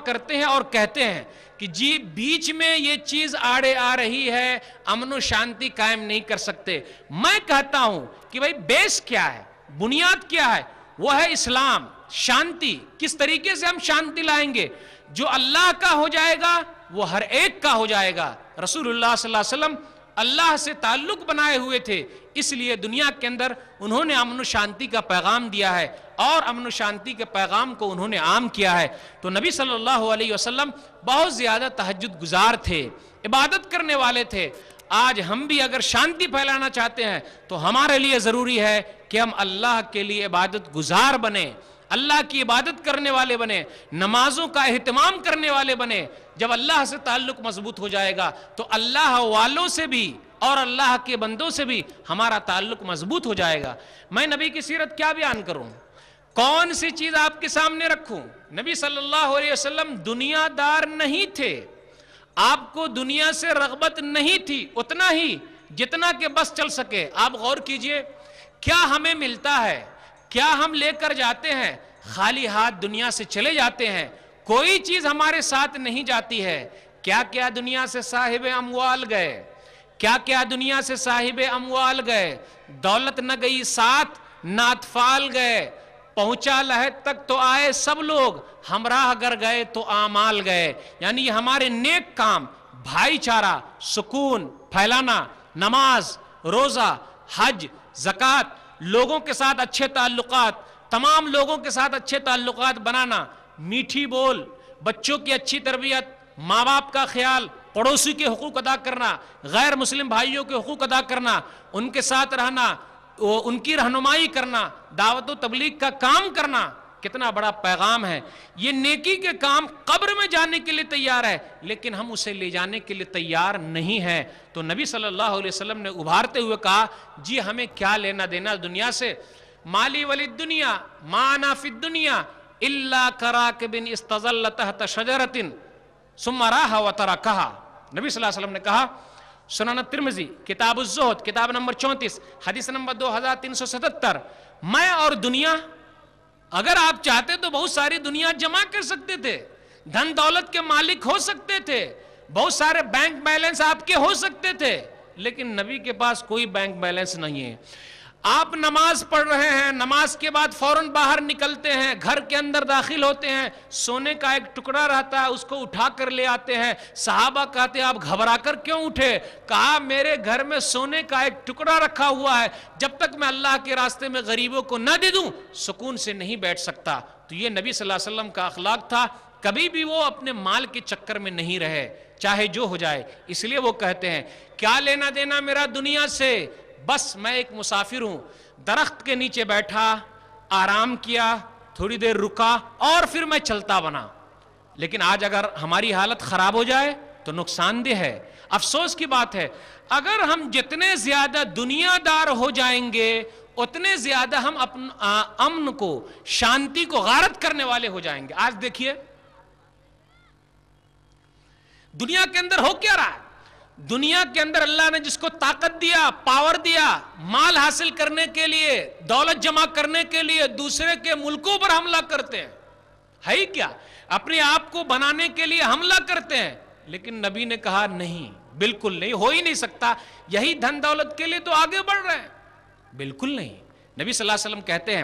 Speaker 2: کرتے ہیں اور کہتے ہیں کہ جی بیچ میں یہ چیز آڑے آ رہی ہے، امن و شانتی قائم نہیں کر سکتے۔ میں کہتا ہوں کہ بھائی بیس کیا ہے، بنیاد کیا ہے؟ وہ ہے اسلام، شانتی۔ کس طریقے سے ہم شانتی لائیں گے؟ جو اللہ کا ہو جائے گا وہ ہر ایک کا ہو جائے گا۔ رسول اللہ صلی اللہ علیہ وسلم اللہ سے تعلق بنائے ہوئے تھے، اس لیے دنیا کے اندر انہوں نے امن و شانتی کا پیغام دیا ہے، اور امن و شانتی کے پیغام کو انہوں نے عام کیا ہے۔ تو نبی صلی اللہ علیہ وسلم بہت زیادہ تہجد گزار تھے، عبادت کرنے والے تھے۔ آج ہم بھی اگر شانتی پھیلانا چاہتے ہیں تو ہمارے لیے ضروری ہے کہ ہم اللہ کے لیے عبادت گزار بنیں، اللہ کی عبادت کرنے والے بنیں، نمازوں کا اہتمام کرنے والے بنیں۔ جب اللہ سے تعلق مضبوط ہو جائے گا تو اللہ والوں سے بھی اور اللہ کے بندوں سے بھی ہمارا تعلق مضبوط ہو جائے گا۔ میں نبی کی سیرت کیا بیان کروں؟ کون سی چیز آپ کے سامنے رکھوں؟ نبی صلی اللہ علیہ وسلم دنیا دار نہیں تھے، آپ کو دنیا سے رغبت نہیں تھی، اتنا ہی جتنا کہ بس چل سکے۔ آپ غور کیجئے کیا ہمیں ملتا ہے، کیا ہم لے کر جاتے ہیں؟ خالی ہاتھ دنیا سے چلے جاتے ہیں، کوئی چیز ہمارے ساتھ نہیں جاتی ہے۔ کیا کیا دنیا سے صاحب اموال گئے، کیا کیا دنیا سے صاحب اموال گئے، دولت نہ گئی ساتھ نہ اطفال گئے، پہنچا لحد تک تو آئے سب لوگ، ہمراہ اگر گئے تو اعمال گئے۔ یعنی ہمارے نیک کام، بھائی چارہ، سکون پھیلانا، نماز، روزہ، حج، زکوٰۃ، لوگوں کے ساتھ اچھے تعلقات، تمام لوگوں کے ساتھ اچھے تعلقات بنانا، میٹھی بول، بچوں کی اچھی تربیت، ماں باپ کا خیال، پڑوسی کے حقوق ادا کرنا، غیر مسلم بھائیوں کے حقوق ادا کرنا، ان کے ساتھ رہنا، ان کی رہنمائی کرنا، دعوت و تبلیغ کا کام کرنا، کتنا بڑا پیغام ہے۔ یہ نیکی کے کام قبر میں جانے کے لیے تیار ہے، لیکن ہم اسے لے جانے کے لیے تیار نہیں ہیں۔ تو نبی صلی اللہ علیہ وسلم نے ابھارتے ہوئے کہا جی ہمیں کیا لینا دینا دنیا سے؟ مالی ولی دنیا ما انا فی الدنیا الا کراکب استظل تحت شجرۃ ثم راح وترکھا۔ نبی صلی اللہ علیہ وسلم نے کہا، سنن ترمذی کتاب الزہد کتاب نمبر 34 حدیث نمبر 2377، میں اور دنیا، اگر آپ چاہتے تو بہت ساری دنیا جمع کر سکتے تھے، دھن دولت کے مالک ہو سکتے تھے، بہت سارے بینک بیلنس آپ کے ہو سکتے تھے، لیکن نبی کے پاس کوئی بینک بیلنس نہیں ہے۔ آپ نماز پڑھ رہے ہیں، نماز کے بعد فوراً باہر نکلتے ہیں، گھر کے اندر داخل ہوتے ہیں، سونے کا ایک ٹکڑا رہتا ہے، اس کو اٹھا کر لے آتے ہیں۔ صحابہ کہتے ہیں آپ گھبرا کر کیوں اٹھے؟ کہا میرے گھر میں سونے کا ایک ٹکڑا رکھا ہوا ہے، جب تک میں اللہ کے راستے میں غریبوں کو نہ دے دوں سکون سے نہیں بیٹھ سکتا۔ تو یہ نبی صلی اللہ علیہ وسلم کا اخلاق تھا، کبھی بھی وہ اپنے مال کے چکر میں نہیں رہے، چاہے جو ہو جائے۔ اس لیے وہ کہتے ہیں کیا لینا دینا میرا دنیا سے، بس میں ایک مسافر ہوں، درخت کے نیچے بیٹھا، آرام کیا، تھوڑی دیر رکا اور پھر میں چلتا بنا۔ لیکن آج اگر ہماری حالت خراب ہو جائے تو نقصان دہ ہے، افسوس کی بات ہے۔ اگر ہم جتنے زیادہ دنیا دار ہو جائیں گے اتنے زیادہ ہم امن کو، شانتی کو غارت کرنے والے ہو جائیں گے۔ آج دیکھیے دنیا کے اندر ہو کیا رہا ہے؟ دنیا کے اندر اللہ نے جس کو طاقت دیا، پاور دیا، مال حاصل کرنے کے لیے، دولت جمع کرنے کے لیے دوسرے کے ملکوں پر حملہ کرتے ہیں، ہے ہی کیا؟ اپنے آپ کو بنانے کے لیے حملہ کرتے ہیں۔ لیکن نبی نے کہا نہیں، بالکل نہیں، ہو ہی نہیں سکتا، یہی دھن دولت کے لیے تو آگے بڑھ رہے ہیں۔ بالکل نہیں۔ نبی صلی اللہ علیہ وسلم کہتے ہیں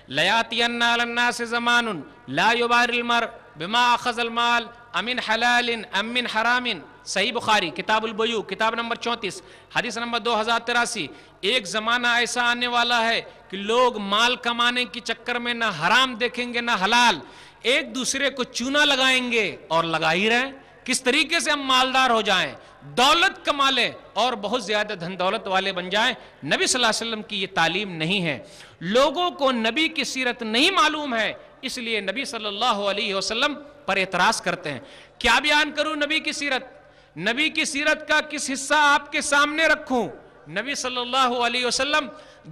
Speaker 2: لَيَأْتِيَنَّ عَلَى النَّاسِ زَمَانٌ لَا يُبَالِ الْمَرْءُ بِمَا أَخَذَ الْمَالَ أَمِنْ حَلَالٍ أَمْ مِنْ حَرَامٍ۔ صحیح بخاری کتاب البیوع کتاب نمبر 34 حدیث نمبر 2083۔ ایک زمانہ ایسا آنے والا ہے کہ لوگ مال کمانے کی چکر میں نہ حرام دیکھیں گے نہ حلال، ایک دوسرے کو چونا لگائیں گے اور لگا ہی رہیں۔ کس طریقے سے ہم مالدار ہو جائیں، دولت کما لیں اور بہت زیادہ دھن دولت والے بن جائیں، نبی صلی اللہ علیہ وسلم کی یہ تعلیم نہیں ہے۔ لوگوں کو نبی کی سیرت نہیں معلوم ہے، اس لیے نبی صلی اللہ علیہ وسلم پر اعتراض کرتے ہیں۔ کیا بیان کروں نبی کی سیرت؟ نبی کی سیرت کا کس حصہ آپ کے سامنے رکھوں؟ نبی صلی اللہ علیہ وسلم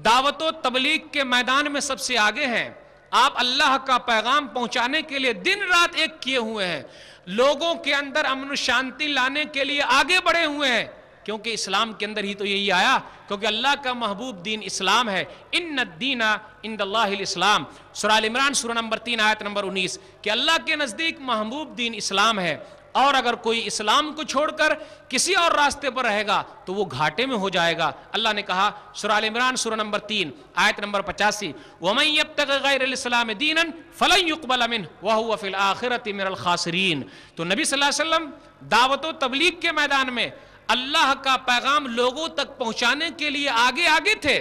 Speaker 2: دعوت و تبلیغ کے میدان میں سب سے آگے ہیں۔ آپ اللہ کا پیغام پہنچانے کے لیے دن رات ایک کیے ہوئے ہیں، لوگوں کے اندر امن و شانتی لانے کے لیے آگے بڑھے ہوئے ہیں، کیونکہ اسلام کے اندر ہی تو یہی آیا، کیونکہ اللہ کا محبوب دین اسلام ہے۔ ان الدین عند اللہ الاسلام، سورہ ال عمران سورہ نمبر 3 آیت نمبر 19، کہ اللہ کے نزدیک محبوب دین اسلام ہے، اور اگر کوئی اسلام کو چھوڑ کر کسی اور راستے پر رہے گا تو وہ گھاٹے میں ہو جائے گا۔ اللہ نے کہا سورہ ال عمران سورہ نمبر 3 آیت نمبر 85، وَمَن يَبْتَغِ غَيْرَ الْإِسْلَامِ دِينًا فَلَن يُقْبَلَ مِنْهُ وَهُوَ فِي الْآخِرَةِ مِنَ الْخَاسِرِينَ۔ تو نبی صلی اللہ علیہ وسلم دعوت و تبلیغ کے میدان میں اللہ کا پیغام لوگوں تک پہنچانے کے لیے آگے آگے تھے۔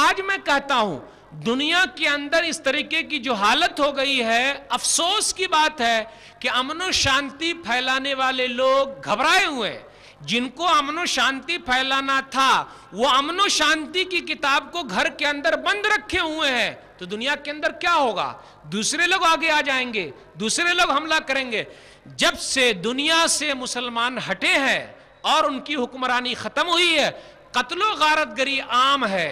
Speaker 2: آج میں کہتا ہوں دنیا کے اندر اس طریقے کی جو حالت ہو گئی ہے، افسوس کی بات ہے کہ امن و شانتی پھیلانے والے لوگ گھبرائے ہوئے ہیں۔ جن کو امن و شانتی پھیلانا تھا وہ امن و شانتی کی کتاب کو گھر کے اندر بند رکھے ہوئے ہیں، تو دنیا کے اندر کیا ہوگا؟ دوسرے لوگ آگے آ جائیں گے، دوسرے لوگ حملہ کریں گے۔ جب سے دنیا سے مسلمان ہٹے ہیں اور ان کی حکمرانی ختم ہوئی ہے، قتل و غارت گری عام ہے۔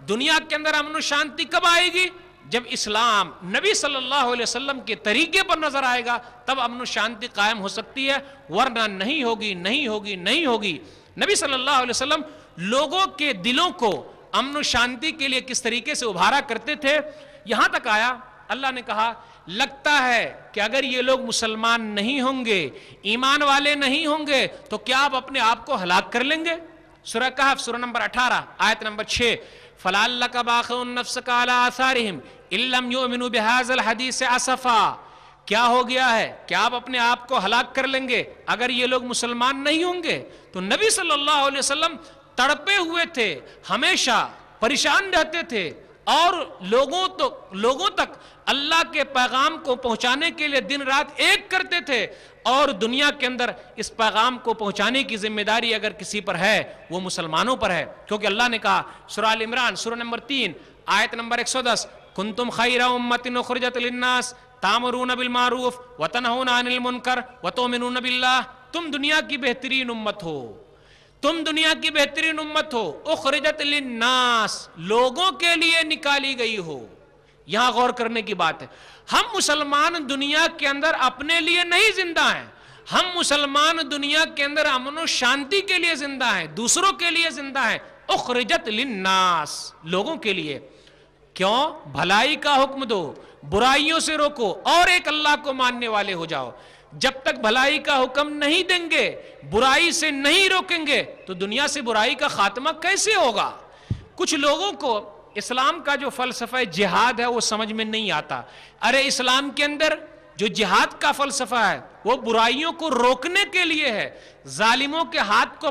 Speaker 2: دنیا کے اندر امن و شانتی کب آئے گی؟ جب اسلام نبی صلی اللہ علیہ وسلم کے طریقے پر نظر آئے گا، تب امن و شانتی قائم ہو سکتی ہے، ورنہ نہیں ہوگی، نہیں ہوگی، نہیں ہوگی۔ نبی صلی اللہ علیہ وسلم لوگوں کے دلوں کو امن و شانتی کے لیے کس طریقے سے ابھارا کرتے تھے، یہاں تک آیا اللہ نے کہا لگتا ہے کہ اگر یہ لوگ مسلمان نہیں ہوں گے، ایمان والے نہیں ہوں گے، تو کیا آپ اپنے آپ کو ہلاک کر لیں گے؟ سورہ کہف سورہ نمبر 18 آیت نمبر 6، فَلَعَلَّكَ بَاخِعٌ نَفْسَكَ عَلَىٰ آثَارِهِمْ إِن لَّمْ يُؤْمِنُوا بِهَٰذَا الْحَدِيثِ أَسَفًا۔ کیا ہو گیا ہے کہ آپ اپنے آپ کو ہلاک کر لیں گے اگر یہ لوگ مسلمان نہیں ہوں گے؟ تو نبی صلی اللہ علیہ وسلم تڑپے ہوئے تھے، ہمیشہ پریشان رہتے تھے، اور لوگوں تک اللہ کے پیغام کو پہنچانے کے لیے دن رات ایک کرتے تھے، اور دنیا کے اندر اس پیغام کو پہنچانے کی ذمہ داری اگر کسی پر ہے وہ مسلمانوں پر ہے، کیونکہ اللہ نے کہا سورہ ال عمران سورہ نمبر 3 آیت نمبر 110، کنتم خیر امۃ اخرجت للناس تامرون بالمعروف وتنہون عن المنکر وتؤمنون باللہ۔ تم دنیا کی بہترین امت ہو، تم دنیا کی بہترین امت ہو، اخرجت للناس، لوگوں کے لیے نکالی گئی ہو۔ یہاں غور کرنے کی بات ہے، ہم مسلمان دنیا کے اندر اپنے لیے نہیں زندہ ہیں، ہم مسلمان دنیا کے اندر امن و شانتی کے لیے زندہ ہیں، دوسروں کے لیے زندہ ہیں۔ اخرجت للناس، لوگوں کے لیے۔ کیوں؟ بھلائی کا حکم دو، برائیوں سے روکو، اور ایک اللہ کو ماننے والے ہو جاؤ۔ جب تک بھلائی کا حکم نہیں دیں گے، برائی سے نہیں روکیں گے، تو دنیا سے برائی کا خاتمہ کیسے ہوگا؟ کچھ لوگوں کو اسلام کا جو فلسفہ جہاد ہے وہ سمجھ میں نہیں آتا. ارے اسلام کے اندر جو جہاد کا فلسفہ ہے وہ برائیوں کو روکنے کے لیے ہے, ظالموں کے ہاتھ کو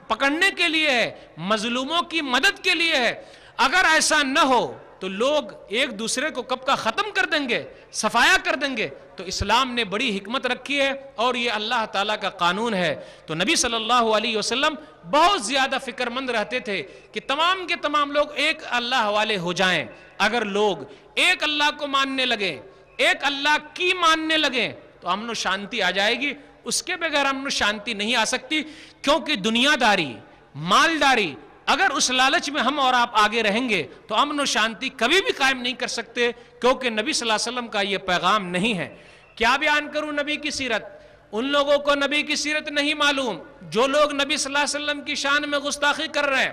Speaker 2: پکڑنے کے لیے ہے, مظلوموں کی مدد کے لیے ہے. اگر ایسا نہ ہو تو لوگ ایک دوسرے کو کب کا ختم کر دیں گے, صفایا کر دیں گے. تو اسلام نے بڑی حکمت رکھی ہے اور یہ اللہ تعالیٰ کا قانون ہے. تو نبی صلی اللہ علیہ وسلم بہت زیادہ فکر مند رہتے تھے کہ تمام کے تمام لوگ ایک اللہ والے ہو جائیں. اگر لوگ ایک اللہ کو ماننے لگے, ایک اللہ کی ماننے لگے تو امن و شانتی آ جائے گی. اس کے بغیر امن و شانتی نہیں آ سکتی, کیونکہ دنیا داری, مالداری, اگر اس لالچ میں ہم اور آپ آگے رہیں گے تو امن و شانتی کبھی بھی قائم نہیں کر سکتے, کیونکہ نبی صلی اللہ علیہ وسلم کا یہ پیغام نہیں ہے. کیا بیان کروں نبی کی سیرت؟ ان لوگوں کو نبی کی سیرت نہیں معلوم جو لوگ نبی صلی اللہ علیہ وسلم کی شان میں گستاخی کر رہے ہیں.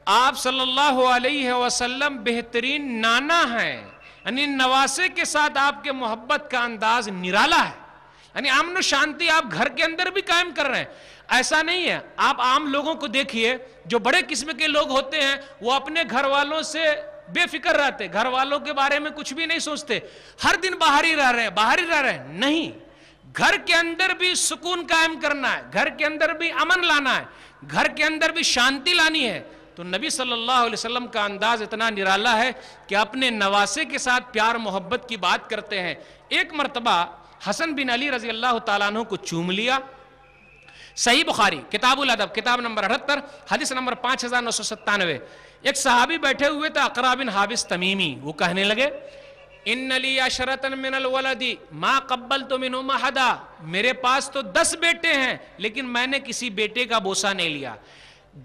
Speaker 2: آپ صلی اللہ علیہ وسلم بہترین نانا ہیں, یعنی نواسے کے ساتھ آپ کے محبت کا انداز نرالا ہے. یعنی امن و شانتی آپ گھر کے اندر بھی قائم کر رہے ہیں. ایسا نہیں ہے, آپ عام لوگوں کو دیکھیے جو بڑے قسم کے لوگ ہوتے ہیں وہ اپنے گھر والوں سے بے فکر رہتے, گھر والوں کے بارے میں کچھ بھی نہیں سوچتے, ہر دن باہر ہی رہ رہے ہیں. نہیں, گھر کے اندر بھی سکون قائم کرنا ہے, گھر کے اندر بھی امن لانا ہے, گھر کے اندر بھی شانتی لانی ہے. تو نبی صلی اللہ علیہ وسلم کا انداز اتنا نرالا ہے کہ اپنے نواسے کے ساتھ پیار محبت کی بات کرتے ہیں. ایک مرتبہ حسن بن علی رضی اللہ تعالیٰ عنہ کو چوم لیا. صحیح بخاری کتاب الادب کتاب نمبر 78 حدیث نمبر 5997. ایک صحابی بیٹھے ہوئے تھے اقرا بن حابس تمیمی, وہ کہنے لگے ان لی عشرۃ من الولد ما قبلت منہم احدا, میرے پاس تو 10 بیٹے ہیں لیکن میں نے کسی بیٹے کا بوسہ نہیں لیا.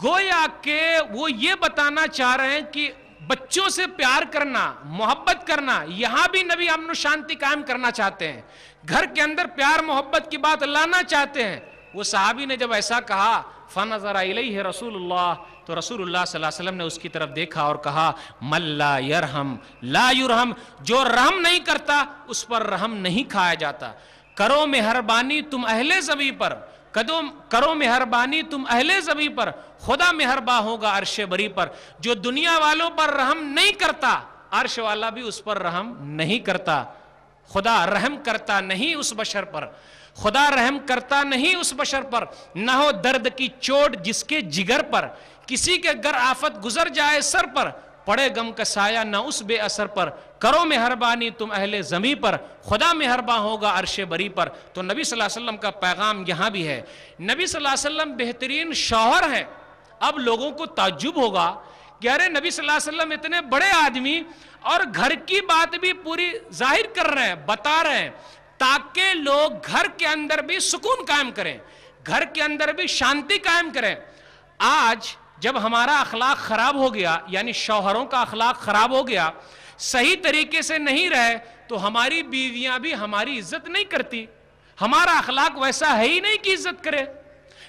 Speaker 2: گویا کہ وہ یہ بتانا چاہ رہے ہیں کہ بچوں سے پیار کرنا, محبت کرنا, یہاں بھی نبی امن و شانتی قائم کرنا چاہتے ہیں, گھر کے اندر پیار محبت کی بات لانا چاہتے ہیں. وہ صحابی نے جب ایسا کہا فنظر الیہ رسول اللہ, تو رسول اللہ صلی اللہ علیہ وسلم نے اس کی طرف دیکھا اور کہا من لا یرحم لا یرحم, جو رحم نہیں کرتا اس پر رحم نہیں کھایا جاتا. کرو مہربانی تم اہل زمیں پر, کرو مہربانی تم اہل زمیں پر, خدا مہرباں ہوگا عرش بری پر. جو دنیا والوں پر رحم نہیں کرتا عرش والا بھی اس پر رحم نہیں کرتا. خدا رحم کرتا نہیں اس بشر پر, خدا رحم کرتا نہیں اس بشر پر. نہ ہو درد کی چوٹ جس کے جگر پر, کسی کے گر آفت گزر جائے سر پر, پڑے غم کا سایہ نہ اس بے اثر پر. کرو مہربانی تم اہل زمیں پر, خدا مہرباں ہوگا عرش بری پر. تو نبی صلی اللہ علیہ وسلم کا پیغام یہاں بھی ہے. نبی صلی اللہ علیہ وسلم بہترین شوہر ہیں. اب لوگوں کو تعجب ہوگا کہ ارے نبی صلی اللہ علیہ وسلم اتنے بڑے آدمی اور گھر کی بات بھی پوری ظاہر کر رہے ہیں, بتا رہے ہیں تاکہ لوگ گھر کے اندر بھی سکون قائم کریں, گھر کے اندر بھی شانتی قائم کریں. آج جب ہمارا اخلاق خراب ہو گیا, یعنی شوہروں کا اخلاق خراب ہو گیا, صحیح طریقے سے نہیں رہے, تو ہماری بیویاں بھی ہماری عزت نہیں کرتی. ہمارا اخلاق ویسا ہے ہی نہیں کہ عزت کرے.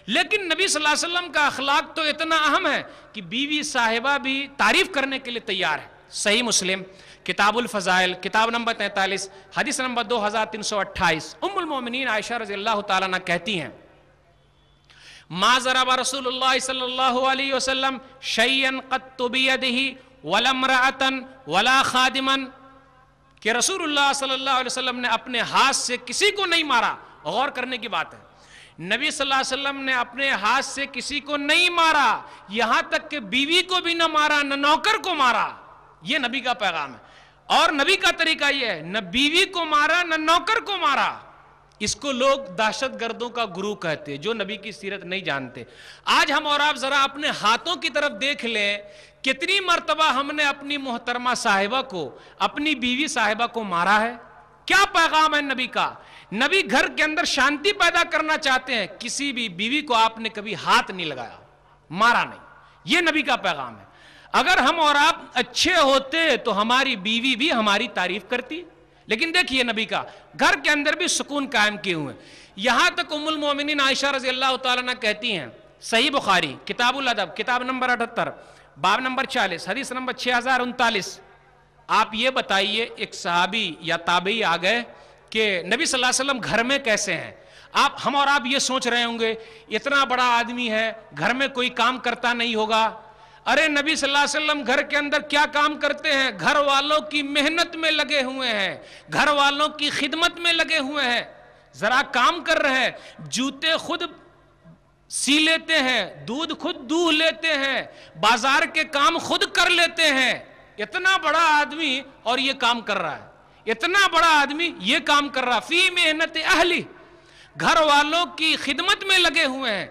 Speaker 2: لیکن نبی صلی اللہ علیہ وسلم کا اخلاق تو اتنا اہم ہے کہ بیوی صاحبہ بھی تعریف کرنے کے لیے تیار ہے. صحیح مسلم کتاب الفضائل کتاب نمبر 43 حدیث نمبر 2328. ام المومنین عائشہ رضی اللہ تعالیٰ عنہ کہتی ہیں ما ضرب رسول اللہ صلی اللہ علیہ وسلم شیئا قط بیدہ ولا امرأۃ ولا خادما, کہ رسول اللہ صلی اللہ علیہ وسلم نے اپنے ہاتھ سے کسی کو نہیں مارا. غور کرنے کی بات ہے, نبی صلی اللہ علیہ وسلم نے اپنے ہاتھ سے کسی کو نہیں مارا, یہاں تک کہ بیوی کو بھی نہ مارا, نہ نوکر کو مارا. یہ نبی کا پیغام ہے. اور نبی کا طریقہ یہ ہے, نہ بیوی کو مارا نہ نوکر کو مارا. اس کو لوگ دہشت گردوں کا گروہ کہتے ہیں جو نبی کی سیرت نہیں جانتے. آج ہم اور آپ ذرا اپنے ہاتھوں کی طرف دیکھ لیں, کتنی مرتبہ ہم نے اپنی محترمہ صاحبہ کو, اپنی بیوی صاحبہ کو مارا ہے. کیا پیغام ہے نبی کا؟ نبی گھر کے اندر شانتی پیدا کرنا چاہتے ہیں. کسی بھی بیوی کو آپ نے کبھی ہاتھ نہیں لگایا, مارا نہیں. یہ نبی کا پیغام ہے. اگر ہم اور آپ اچھے ہوتے تو ہماری بیوی بھی ہماری تعریف کرتی. لیکن دیکھیے نبی کا گھر کے اندر بھی سکون قائم کیے ہوئے. یہاں تک ام المومنین عائشہ رضی اللہ تعالیٰ عنہ کہتی ہیں, صحیح بخاری کتاب الادب کتاب نمبر 78 باب نمبر 40 حدیث نمبر 6039. آپ یہ بتائیے, ایک صحابی یا تابعی آ گئے کہ نبی صلی اللہ علیہ وسلم گھر میں کیسے ہیں. ہم اور آپ یہ سوچ رہے ہوں گے اتنا بڑا آدمی ہے, گھر میں کوئی کام کرتا نہیں ہوگا. ارے نبی صلی اللہ علیہ وسلم گھر کے اندر کیا کام کرتے ہیں؟ گھر والوں کی محنت میں لگے ہوئے ہیں، گھر والوں کی خدمت میں لگے ہوئے ہیں، ذرا کام کر رہے ہیں، جوتے خود سی لیتے ہیں، دودھ خود دوہ لیتے ہیں، بازار کے کام خود کر لیتے ہیں۔ اتنا بڑا آدمی اور یہ کام کر رہا ہے، اتنا بڑا آدمی یہ کام کر رہا، فی محنت اہلی، گھر والوں کی خدمت میں لگے ہوئے ہیں۔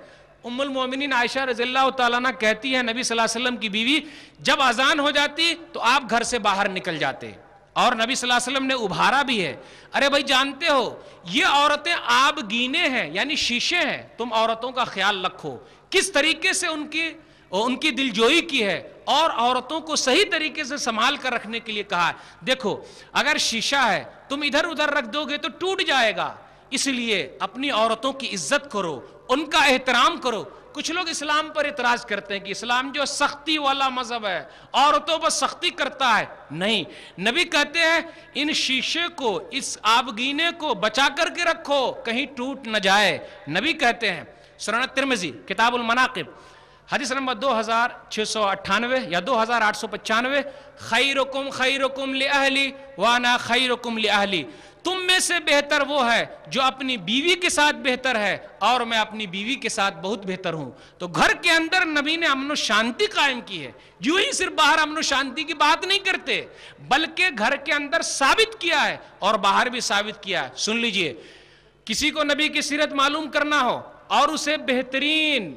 Speaker 2: ام المومنین عائشہ رضی اللہ تعالیٰ عنہ کہتی ہے نبی صلی اللہ علیہ وسلم کی بیوی جب اذان ہو جاتی تو آپ گھر سے باہر نکل جاتے، اور نبی صلی اللہ علیہ وسلم نے ابھارا بھی ہے، ارے بھائی جانتے ہو یہ عورتیں آب گینے ہیں، یعنی شیشے ہیں، تم عورتوں کا خیال رکھو، کس طریقے سے ان کی دلجوئی کی ہے اور عورتوں کو صحیح طریقے سے سنبھال کر رکھنے کے لیے کہا ہے۔ دیکھو اگر شیشہ ہے تم ادھر ادھر رکھ دو گے تو ٹوٹ جائے گا، اس لیے اپنی عورتوں کی عزت کرو، ان کا احترام کرو۔ کچھ لوگ اسلام پر اعتراض کرتے ہیں کہ اسلام جو سختی والا مذہب ہے، عورتوں پر سختی کرتا ہے، نہیں، نبی کہتے ہیں ان شیشے کو، اس آبگینے کو بچا کر کے رکھو کہیں ٹوٹ نہ جائے۔ نبی کہتے ہیں سنن ترمذی کتاب المناقب حدیث نمبر 2698 یا 2895، خیرکم خیرکم لأہلی وانا خیرکم لأہلی، تم میں سے بہتر وہ ہے جو اپنی بیوی کے ساتھ بہتر ہے اور میں اپنی بیوی کے ساتھ بہت بہتر ہوں۔ تو گھر کے اندر نبی نے امن و شانتی قائم کی ہے، یوں ہی صرف باہر امن و شانتی کی بات نہیں کرتے بلکہ گھر کے اندر ثابت کیا ہے اور باہر بھی ثابت کیا ہے۔ سن لیجئے، کسی کو نبی کی سیرت معلوم کرنا ہو اور اسے بہترین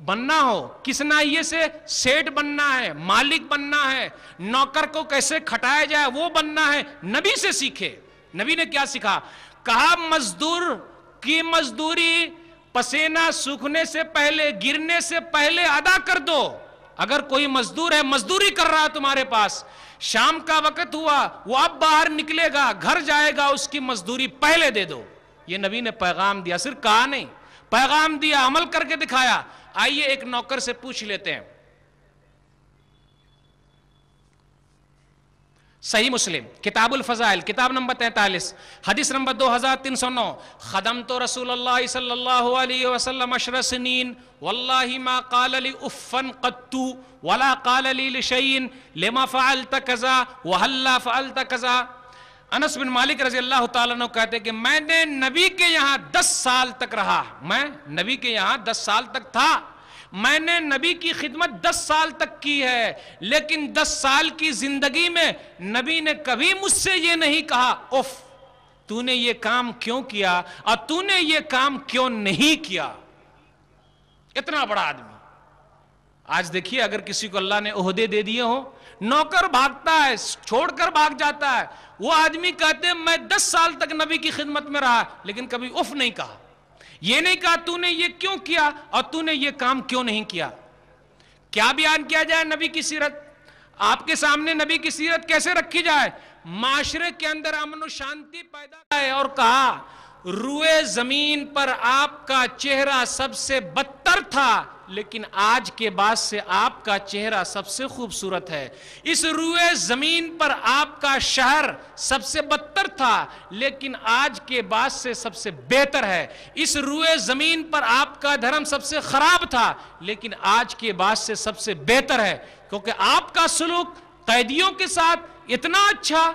Speaker 2: بننا ہو، کس ناحیے سے سیٹ بننا ہے، مالک بننا ہے، نوکر کو کیسے کھٹایا جائے وہ بننا ہے، نبی سے سیکھے۔ نبی نے کیا سکھا؟ کہا مزدور کی مزدوری پسینہ سوکھنے سے پہلے، گرنے سے پہلے ادا کر دو۔ اگر کوئی مزدور ہے، مزدوری کر رہا ہے تمہارے پاس، شام کا وقت ہوا، وہ اب باہر نکلے گا، گھر جائے گا، اس کی مزدوری پہلے دے دو۔ یہ نبی نے پیغام دیا، صرف کہا نہیں، پیغام دیا، عمل کر کے دکھایا۔ آئیے ایک نوکر سے پوچھ لیتے ہیں، صحیح مسلم کتاب الفضائل کتاب نمبر 43 حدیث نمبر 2309، خدمت رسول اللہ صلی اللہ علیہ وسلم 10 سنین واللہ ما قال لی افن قط ولا قال لی لشیء لما فعلت کذا وہلا فعلت کذا۔ انس بن مالک رضی اللہ تعالیٰ عنہ کہتے کہ میں نے نبی کے یہاں 10 سال تک رہا، میں نبی کے یہاں 10 سال تک تھا، میں نے نبی کی خدمت 10 سال تک کی ہے، لیکن 10 سال کی زندگی میں نبی نے کبھی مجھ سے یہ نہیں کہا اف تو نے یہ کام کیوں کیا اور تو نے یہ کام کیوں نہیں کیا۔ اتنا بڑا آدمی۔ آج دیکھیے اگر کسی کو اللہ نے عہدے دے دیے ہوں، نوکر بھاگتا ہے، چھوڑ کر بھاگ جاتا ہے، وہ آدمی کہتے ہیں میں 10 سال تک نبی کی خدمت میں رہا لیکن کبھی اف نہیں کہا، یہ نہیں کہا تو نے یہ کیوں کیا اور تو نے یہ کام کیوں نہیں کیا۔ کیا بیان کیا جائے نبی کی سیرت؟ آپ کے سامنے نبی کی سیرت کیسے رکھی جائے؟ معاشرے کے اندر امن و شانتی پیدا ہے، اور کہا روئے زمین پر آپ کا چہرہ سب سے بدتر تھا لیکن آج کے بعد سے آپ کا چہرہ سب سے خوبصورت ہے۔ اس روئے زمین پر آپ کا شہر سب سے بدتر تھا لیکن آج کے بعد سے سب سے بہتر ہے۔ اس روئے زمین پر آپ کا دھرم سب سے خراب تھا لیکن آج کے بعد سے سب سے بہتر ہے، کیونکہ آپ کا سلوک قیدیوں کے ساتھ اتنا اچھا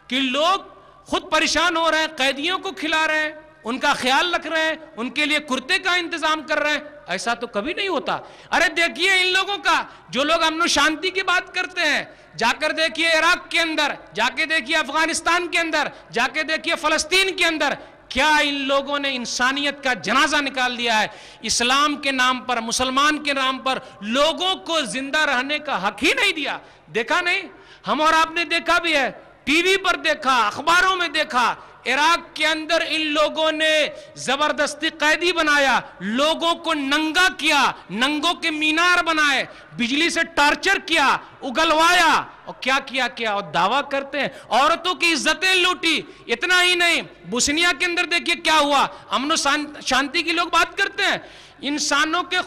Speaker 2: کہ لوگ خود پریشان ہو رہے ہیں، قیدیوں کو کھلا رہے ہیں، ان کا خیال رکھ رہے ہیں، ان کے لیے کرتے کا انتظام کر رہے ہیں۔ ایسا تو کبھی نہیں ہوتا۔ ارے دیکھیے ان لوگوں کا، جو لوگ امن و شانتی کی بات کرتے ہیں، جا کر دیکھیے عراق کے اندر، جا کے دیکھیے افغانستان کے اندر، جا کے دیکھیے فلسطین کے اندر، کیا ان لوگوں نے انسانیت کا جنازہ نکال دیا ہے۔ اسلام کے نام پر، مسلمان کے نام پر لوگوں کو زندہ رہنے کا حق ہی نہیں دیا۔ دیکھا نہیں؟ ہم اور آپ نے دیکھا بھی ہے، ٹی وی پر دیکھا، اخباروں میں دیکھا، عراق کے اندر ان لوگوں نے زبردستی قیدی بنایا، لوگوں کو ننگا کیا، ننگوں کے مینار بنائے، بجلی سے ٹارچر کیا، اگلوایا، اور کیا اور دعویٰ کرتے ہیں عورتوں کی عزتیں لوٹی۔ اتنا ہی نہیں، بوسنیا کے اندر دیکھیے کیا ہوا، امن و شانتی کی لوگ بات کرتے ہیں، انسانوں کے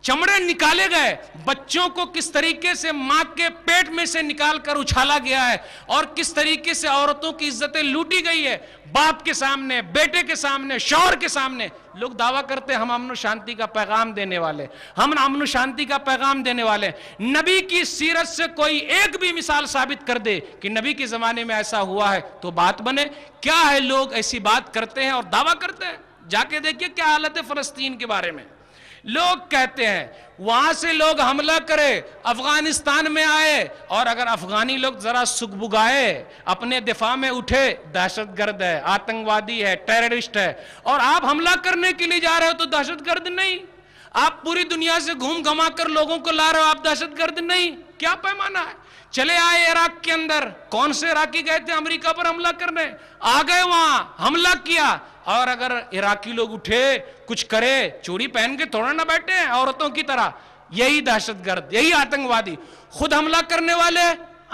Speaker 2: چمڑے نکالے گئے، بچوں کو کس طریقے سے ماں کے پیٹ میں سے نکال کر اچھالا گیا ہے، اور کس طریقے سے عورتوں کی عزتیں لوٹی گئی ہے، باپ کے سامنے، بیٹے کے سامنے، شوہر کے سامنے۔ لوگ دعویٰ کرتے ہیں ہم امن و شانتی کا پیغام دینے والے، ہم امن و شانتی کا پیغام دینے والے۔ نبی کی سیرت سے کوئی ایک بھی مثال ثابت کر دے کہ نبی کے زمانے میں ایسا ہوا ہے تو بات بنے۔ کیا ہے، لوگ ایسی بات کرتے ہیں اور دعویٰ کرتے ہیں۔ جا کے دیکھیے کیا حالت ہے فلسطین کے بارے میں۔ لوگ کہتے ہیں وہاں سے لوگ حملہ کرے، افغانستان میں آئے، اور اگر افغانی لوگ ذرا سگبگائے، اپنے دفاع میں اٹھے، دہشت گرد ہے، آتنکوادی ہے، ٹیررسٹ ہے، اور آپ حملہ کرنے کے لیے جا رہے ہو تو دہشت گرد نہیں۔ آپ پوری دنیا سے گھوم گھما کر لوگوں کو لا رہے ہو، آپ دہشت گرد نہیں۔ کیا پیمانہ ہے؟ چلے آئے عراق کے اندر، کون سے عراقی گئے تھے امریکہ پر حملہ کرنے؟ آ گئے وہاں، حملہ کیا، اور اگر عراقی لوگ اٹھے کچھ کرے، چوڑی پہن کے تھوڑا نہ بیٹھے ہیں عورتوں کی طرح، یہی دہشت گرد، یہی آتنکوادی، خود حملہ کرنے والے،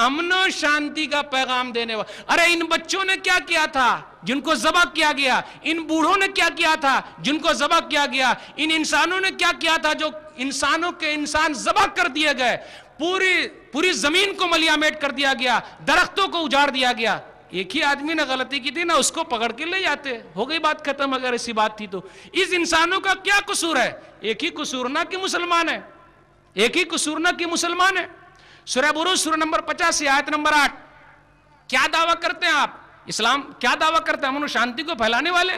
Speaker 2: امن و شانتی کا پیغام دینے والے۔ ارے ان بچوں نے کیا کیا تھا جن کو ذبح کیا گیا؟ ان بوڑھوں نے کیا کیا تھا جن کو ذبح کیا گیا؟ ان انسانوں نے کیا کیا تھا جو انسانوں کے انسان ذبح کر دیے گئے؟ پوری زمین کو ملیامیٹ کر دیا گیا، درختوں کو اجاڑ دیا گیا۔ ایک ہی آدمی نے غلطی کی تھی نا، اس کو پکڑ کے لے جاتے، ہو گئی بات ختم۔ اگر ایسی بات تھی تو اس انسانوں کا کیا قصور ہے؟ ایک ہی قصور نہ کہ مسلمان ہے، ایک ہی قصور نہ کہ مسلمان ہے۔ سورہ بروج سورہ نمبر 85 آیت نمبر 8، کیا دعویٰ کرتے ہیں آپ؟ اسلام کیا دعویٰ کرتے ہیں؟ امن و شانتی کو پھیلانے والے۔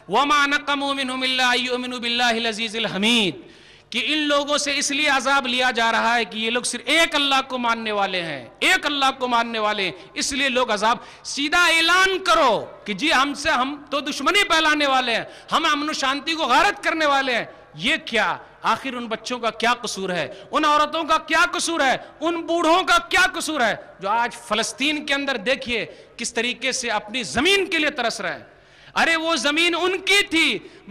Speaker 2: وَمَا نَقَمُوا مِنْهُمْ إِلَّا أَن يُؤْمِنُوا بِاللَّهِ الْعَزِيزِ الْحَمِيدِ، کہ ان لوگوں سے اس لیے عذاب لیا جا رہا ہے کہ یہ لوگ صرف ایک اللہ کو ماننے والے ہیں، ایک اللہ کو ماننے والے ہیں، اس لیے لوگ عذاب۔ سیدھا اعلان کرو کہ جی ہم تو دشمنی پھیلانے والے ہیں، ہم امن و شانتی کو غارت کرنے والے ہیں۔ یہ کیا؟ آخر ان بچوں کا کیا قصور ہے؟ ان عورتوں کا کیا قصور ہے؟ ان بوڑھوں کا کیا قصور ہے جو آج فلسطین کے اندر دیکھیے کس طریقے سے اپنی زمین کے لیے ترس رہے ہیں؟ ارے وہ زمین ان کی تھی،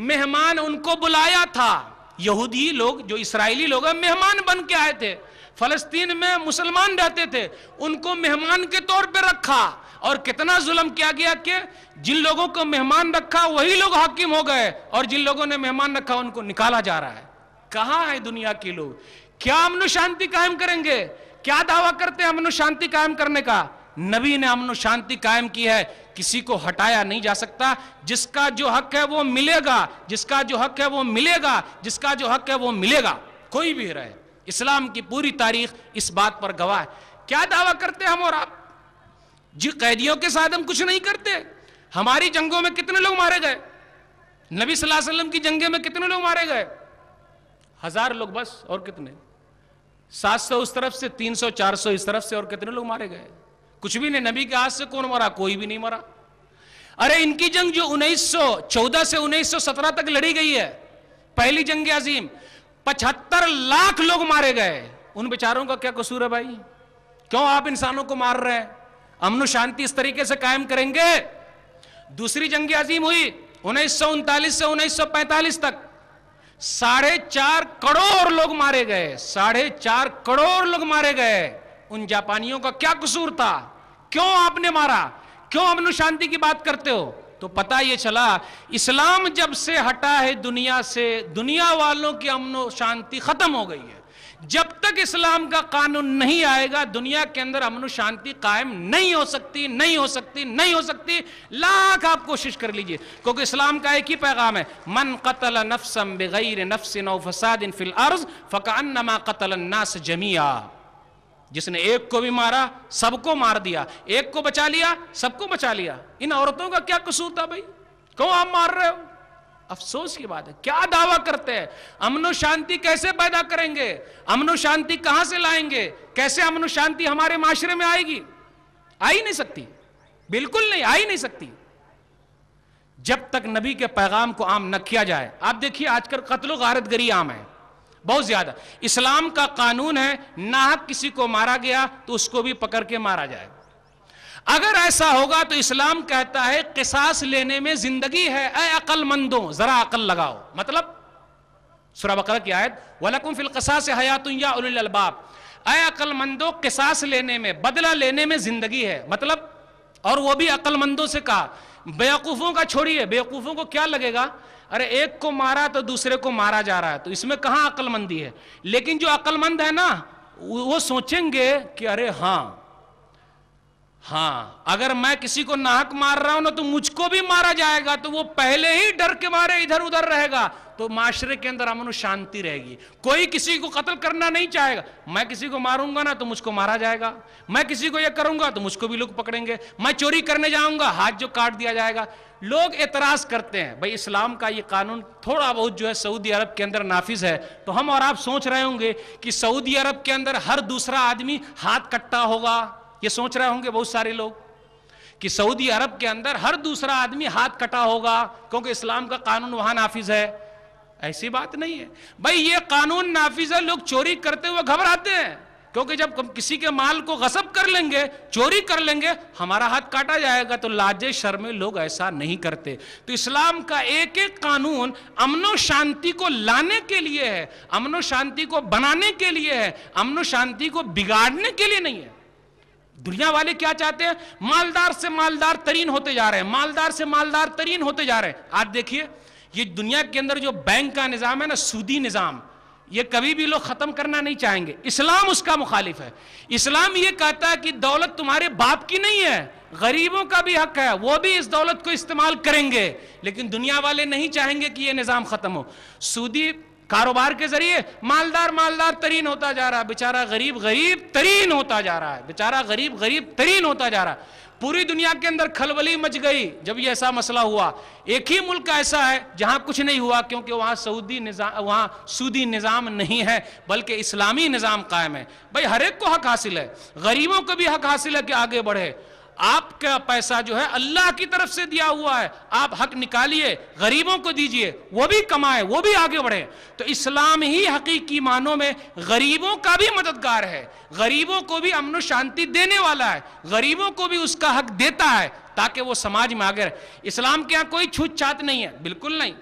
Speaker 2: مہمان ان کو بلایا تھا۔ یہودی لوگ جو اسرائیلی لوگ ہیں مہمان بن کے آئے تھے، فلسطین میں مسلمان رہتے تھے، ان کو مہمان کے طور پہ رکھا، اور کتنا ظلم کیا گیا کہ جن لوگوں کو مہمان رکھا وہی لوگ حاکم ہو گئے، اور جن لوگوں نے مہمان رکھا ان کو نکالا جا رہا ہے۔ کہاں ہے دنیا کے لوگ؟ کیا امن و شانتی قائم کریں گے؟ کیا دعویٰ کرتے ہیں امن و شانتی قائم کرنے کا؟ نبی نے امن و شانتی قائم کی ہے، کسی کو ہٹایا نہیں جا سکتا۔ جس کا جو حق ہے وہ ملے گا، جس کا جو حق ہے وہ ملے گا، جس کا جو حق ہے وہ ملے گا، کوئی بھی رہے۔ اسلام کی پوری تاریخ اس بات پر گواہ ہے۔ کیا دعویٰ کرتے ہم اور آپ؟ جی قیدیوں کے ساتھ ہم کچھ نہیں کرتے۔ ہماری جنگوں میں کتنے لوگ مارے گئے؟ نبی صلی اللہ علیہ وسلم کی جنگیں میں کتنے لوگ مارے گئے؟ 1000 لوگ بس، اور کتنے؟ 700 اس طرف سے، 300 400 اس طرف سے، اور کتنے لوگ مارے گئے؟ کچھ بھی نہیں۔ نبی کے ہاتھ سے کون مرا؟ کوئی بھی نہیں مرا۔ ارے ان کی جنگ جو 1914 سے 1917 تک لڑی گئی ہے، پہلی جنگ عظیم، 75 لاکھ لوگ مارے گئے۔ ان بیچاروں کا کیا قصور ہے بھائی؟ کیوں آپ انسانوں کو مار رہے ہیں؟ امن و شانتی اس طریقے سے قائم کریں گے؟ دوسری جنگ عظیم ہوئی 1939 سے 1945 تک، 4.5 کروڑ لوگ مارے گئے، 4.5 کروڑ لوگ مارے گئے۔ ان جاپانیوں کا کیا قصور تھا؟ کیوں آپ نے مارا؟ کیوں امن و شانتی کی بات کرتے ہو؟ تو پتہ یہ چلا اسلام جب سے ہٹا ہے دنیا سے، دنیا والوں کی امن و شانتی ختم ہو گئی ہے۔ جب تک اسلام کا قانون نہیں آئے گا دنیا کے اندر امن و شانتی قائم نہیں ہو سکتی، نہیں ہو سکتی، نہیں ہو سکتی۔ لاکھ آپ کوشش کر لیجئے، کیونکہ اسلام کا ایک ہی پیغام ہے، من قتل نفسا بغیر نفس او فساد فی الارض فکأنما قتل الناس جميعا۔ جس نے ایک کو بھی مارا سب کو مار دیا، ایک کو بچا لیا سب کو بچا لیا۔ ان عورتوں کا کیا قصور تھا بھائی؟ کیوں آپ مار رہے ہو؟ افسوس کی بات ہے۔ کیا دعویٰ کرتے ہیں؟ امن و شانتی کیسے پیدا کریں گے؟ امن و شانتی کہاں سے لائیں گے؟ کیسے امن و شانتی ہمارے معاشرے میں آئے گی؟ آ ہی نہیں سکتی، بالکل نہیں، آ ہی نہیں سکتی جب تک نبی کے پیغام کو عام نہ کیا جائے۔ آپ دیکھیے آج کل قتل و غارت گری عام ہے، بہت زیادہ۔ اسلام کا قانون ہے ناحق کسی کو مارا گیا تو اس کو بھی پکڑ کے مارا جائے۔ اگر ایسا ہوگا تو اسلام کہتا ہے قصاص لینے میں زندگی ہے، اے عقل مندوں ذرا عقل لگاؤ۔ مطلب سورہ بقرہ کی آیت وَلَكُمْ فِي الْقِصَاصِ حَيَاتٌ يَا أُولِي الْأَلْبَابِ، اے عقل مندوں قصاص لینے میں، بدلہ لینے میں زندگی ہے۔ مطلب، اور وہ بھی عقل مندوں سے کہا، بیوقوفوں کا چھوڑیے، بیوقوفوں کو کیا لگے گا، ارے ایک کو مارا تو دوسرے کو مارا جا رہا ہے، تو اس میں کہاں عقل مندی ہے؟ لیکن جو عقل مند ہے نا وہ سوچیں گے کہ ارے ہاں اگر میں کسی کو ناحق مار رہا ہوں نا تو مجھ کو بھی مارا جائے گا، تو وہ پہلے ہی ڈر کے مارے ادھر ادھر رہے گا، تو معاشرے کے اندر امن و شانتی رہے گی۔ کوئی کسی کو قتل کرنا نہیں چاہے گا، میں کسی کو ماروں گا نا تو مجھ کو مارا جائے گا، میں کسی کو یہ کروں گا تو مجھ کو بھی لوگ پکڑیں گے، میں چوری کرنے جاؤں گا ہاتھ جو کاٹ دیا جائے گا۔ لوگ اعتراض کرتے ہیں بھائی اسلام کا یہ قانون تھوڑا بہت جو ہے سعودی عرب کے اندر نافذ ہے، تو ہم اور آپ سوچ رہے ہوں گے کہ سعودی عرب کے اندر ہر دوسرا آدمی ہاتھ کٹا ہوگا، یہ سوچ رہے ہوں گے بہت سارے لوگ کہ سعودی عرب کے اندر ہر دوسرا آدمی ہاتھ کٹا ہوگا کیونکہ اسلام کا قانون وہاں نافذ ہے۔ ایسی بات نہیں ہے بھائی، یہ قانون نافذ ہے، لوگ چوری کرتے ہوئے گھبراتے ہیں کیونکہ جب کسی کے مال کو غصب کر لیں گے، چوری کر لیں گے، ہمارا ہاتھ کاٹا جائے گا، تو لاج شرم لوگ ایسا نہیں کرتے۔ تو اسلام کا ایک ایک قانون امن و شانتی کو لانے کے لیے ہے، امن و شانتی کو بنانے کے لیے ہے، امن و شانتی کو بگاڑنے کے لیے نہیں ہے۔ دنیا والے کیا چاہتے ہیں؟ مالدار سے مالدار ترین ہوتے جا رہے ہیں، مالدار سے مالدار ترین ہوتے جا رہے ہیں۔ آج دیکھیے یہ دنیا کے اندر جو بینک کا نظام ہے نا، سودی نظام، یہ کبھی بھی لوگ ختم کرنا نہیں چاہیں گے۔ اسلام اس کا مخالف ہے۔ اسلام یہ کہتا ہے کہ دولت تمہارے باپ کی نہیں ہے، غریبوں کا بھی حق ہے، وہ بھی اس دولت کو استعمال کریں گے، لیکن دنیا والے نہیں چاہیں گے کہ یہ نظام ختم ہو۔ سودی کاروبار کے ذریعے مالدار مالدار ترین ہوتا جا رہا ہے، بیچارہ غریب غریب ترین ہوتا جا رہا ہے، بیچارہ غریب غریب ترین ہوتا جا رہا ہے۔ پوری دنیا کے اندر کھلبلی مچ گئی جب یہ ایسا مسئلہ ہوا۔ ایک ہی ملک ایسا ہے جہاں کچھ نہیں ہوا، کیونکہ وہاں سودی نظام نہیں ہے بلکہ اسلامی نظام قائم ہے۔ بھائی ہر ایک کو حق حاصل ہے، غریبوں کو بھی حق حاصل ہے کہ آگے بڑھے۔ آپ کا پیسہ جو ہے اللہ کی طرف سے دیا ہوا ہے، آپ حق نکالیے، غریبوں کو دیجئے، وہ بھی کمائے، وہ بھی آگے بڑھے۔ تو اسلام ہی حقیقی معنوں میں غریبوں کا بھی مددگار ہے، غریبوں کو بھی امن و شانتی دینے والا ہے، غریبوں کو بھی اس کا حق دیتا ہے تاکہ وہ سماج میں آگے رہے۔ اسلام کے یہاں کوئی چھوت چھات نہیں ہے، بالکل نہیں۔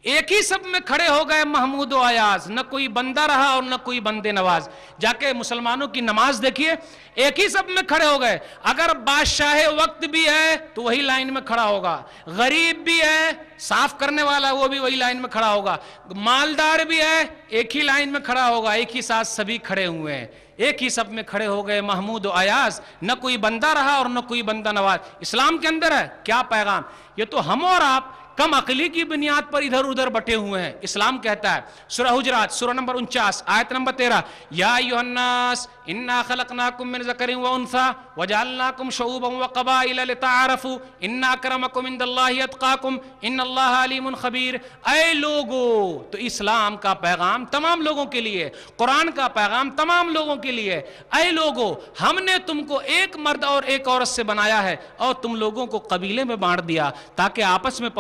Speaker 2: ایک ہی سب میں کھڑے ہو گئے محمود و ایاز، نہ کوئی بندہ رہا اور نہ کوئی بندے نواز۔ جا کے مسلمانوں کی نماز دیکھیے، ایک ہی سب میں کھڑے ہو گئے۔ اگر بادشاہ وقت بھی ہے تو وہی لائن میں کھڑا ہوگا، غریب بھی ہے صاف کرنے والا وہ بھی وہی لائن میں کھڑا ہوگا، مالدار بھی ہے ایک ہی لائن میں کھڑا ہوگا، ایک ہی ساتھ سبھی کھڑے ہوئے ہیں، ایک ہی سب میں کھڑے ہو گئے محمود و ایاز، نہ کوئی بندہ رہا اور نہ کوئی بندہ نواز۔ اسلام کے اندر ہے کیا پیغام؟ یہ تو ہم اور آپ کم عقلی کی بنیاد پر ادھر ادھر بٹے ہوئے ہیں۔ اسلام کہتا ہے سورہ حجرات سورہ نمبر 49 آیت نمبر 13، یا ایھا الناس انا خلقناکم من ذکر و انثی وجعلناکم شعوبا وقبائل لتعارفوا ان اکرمکم عند اللہ اتقاکم ان اللہ علیم خبیر۔ اے لوگو، تو اسلام کا پیغام تمام لوگوں کے لیے، قرآن کا پیغام تمام لوگوں کے لیے۔ اے لوگو، ہم نے تم کو ایک مرد اور ایک عورت سے بنایا ہے اور تم لوگوں کو قبیلے میں بانٹ دیا تاکہ آپس میں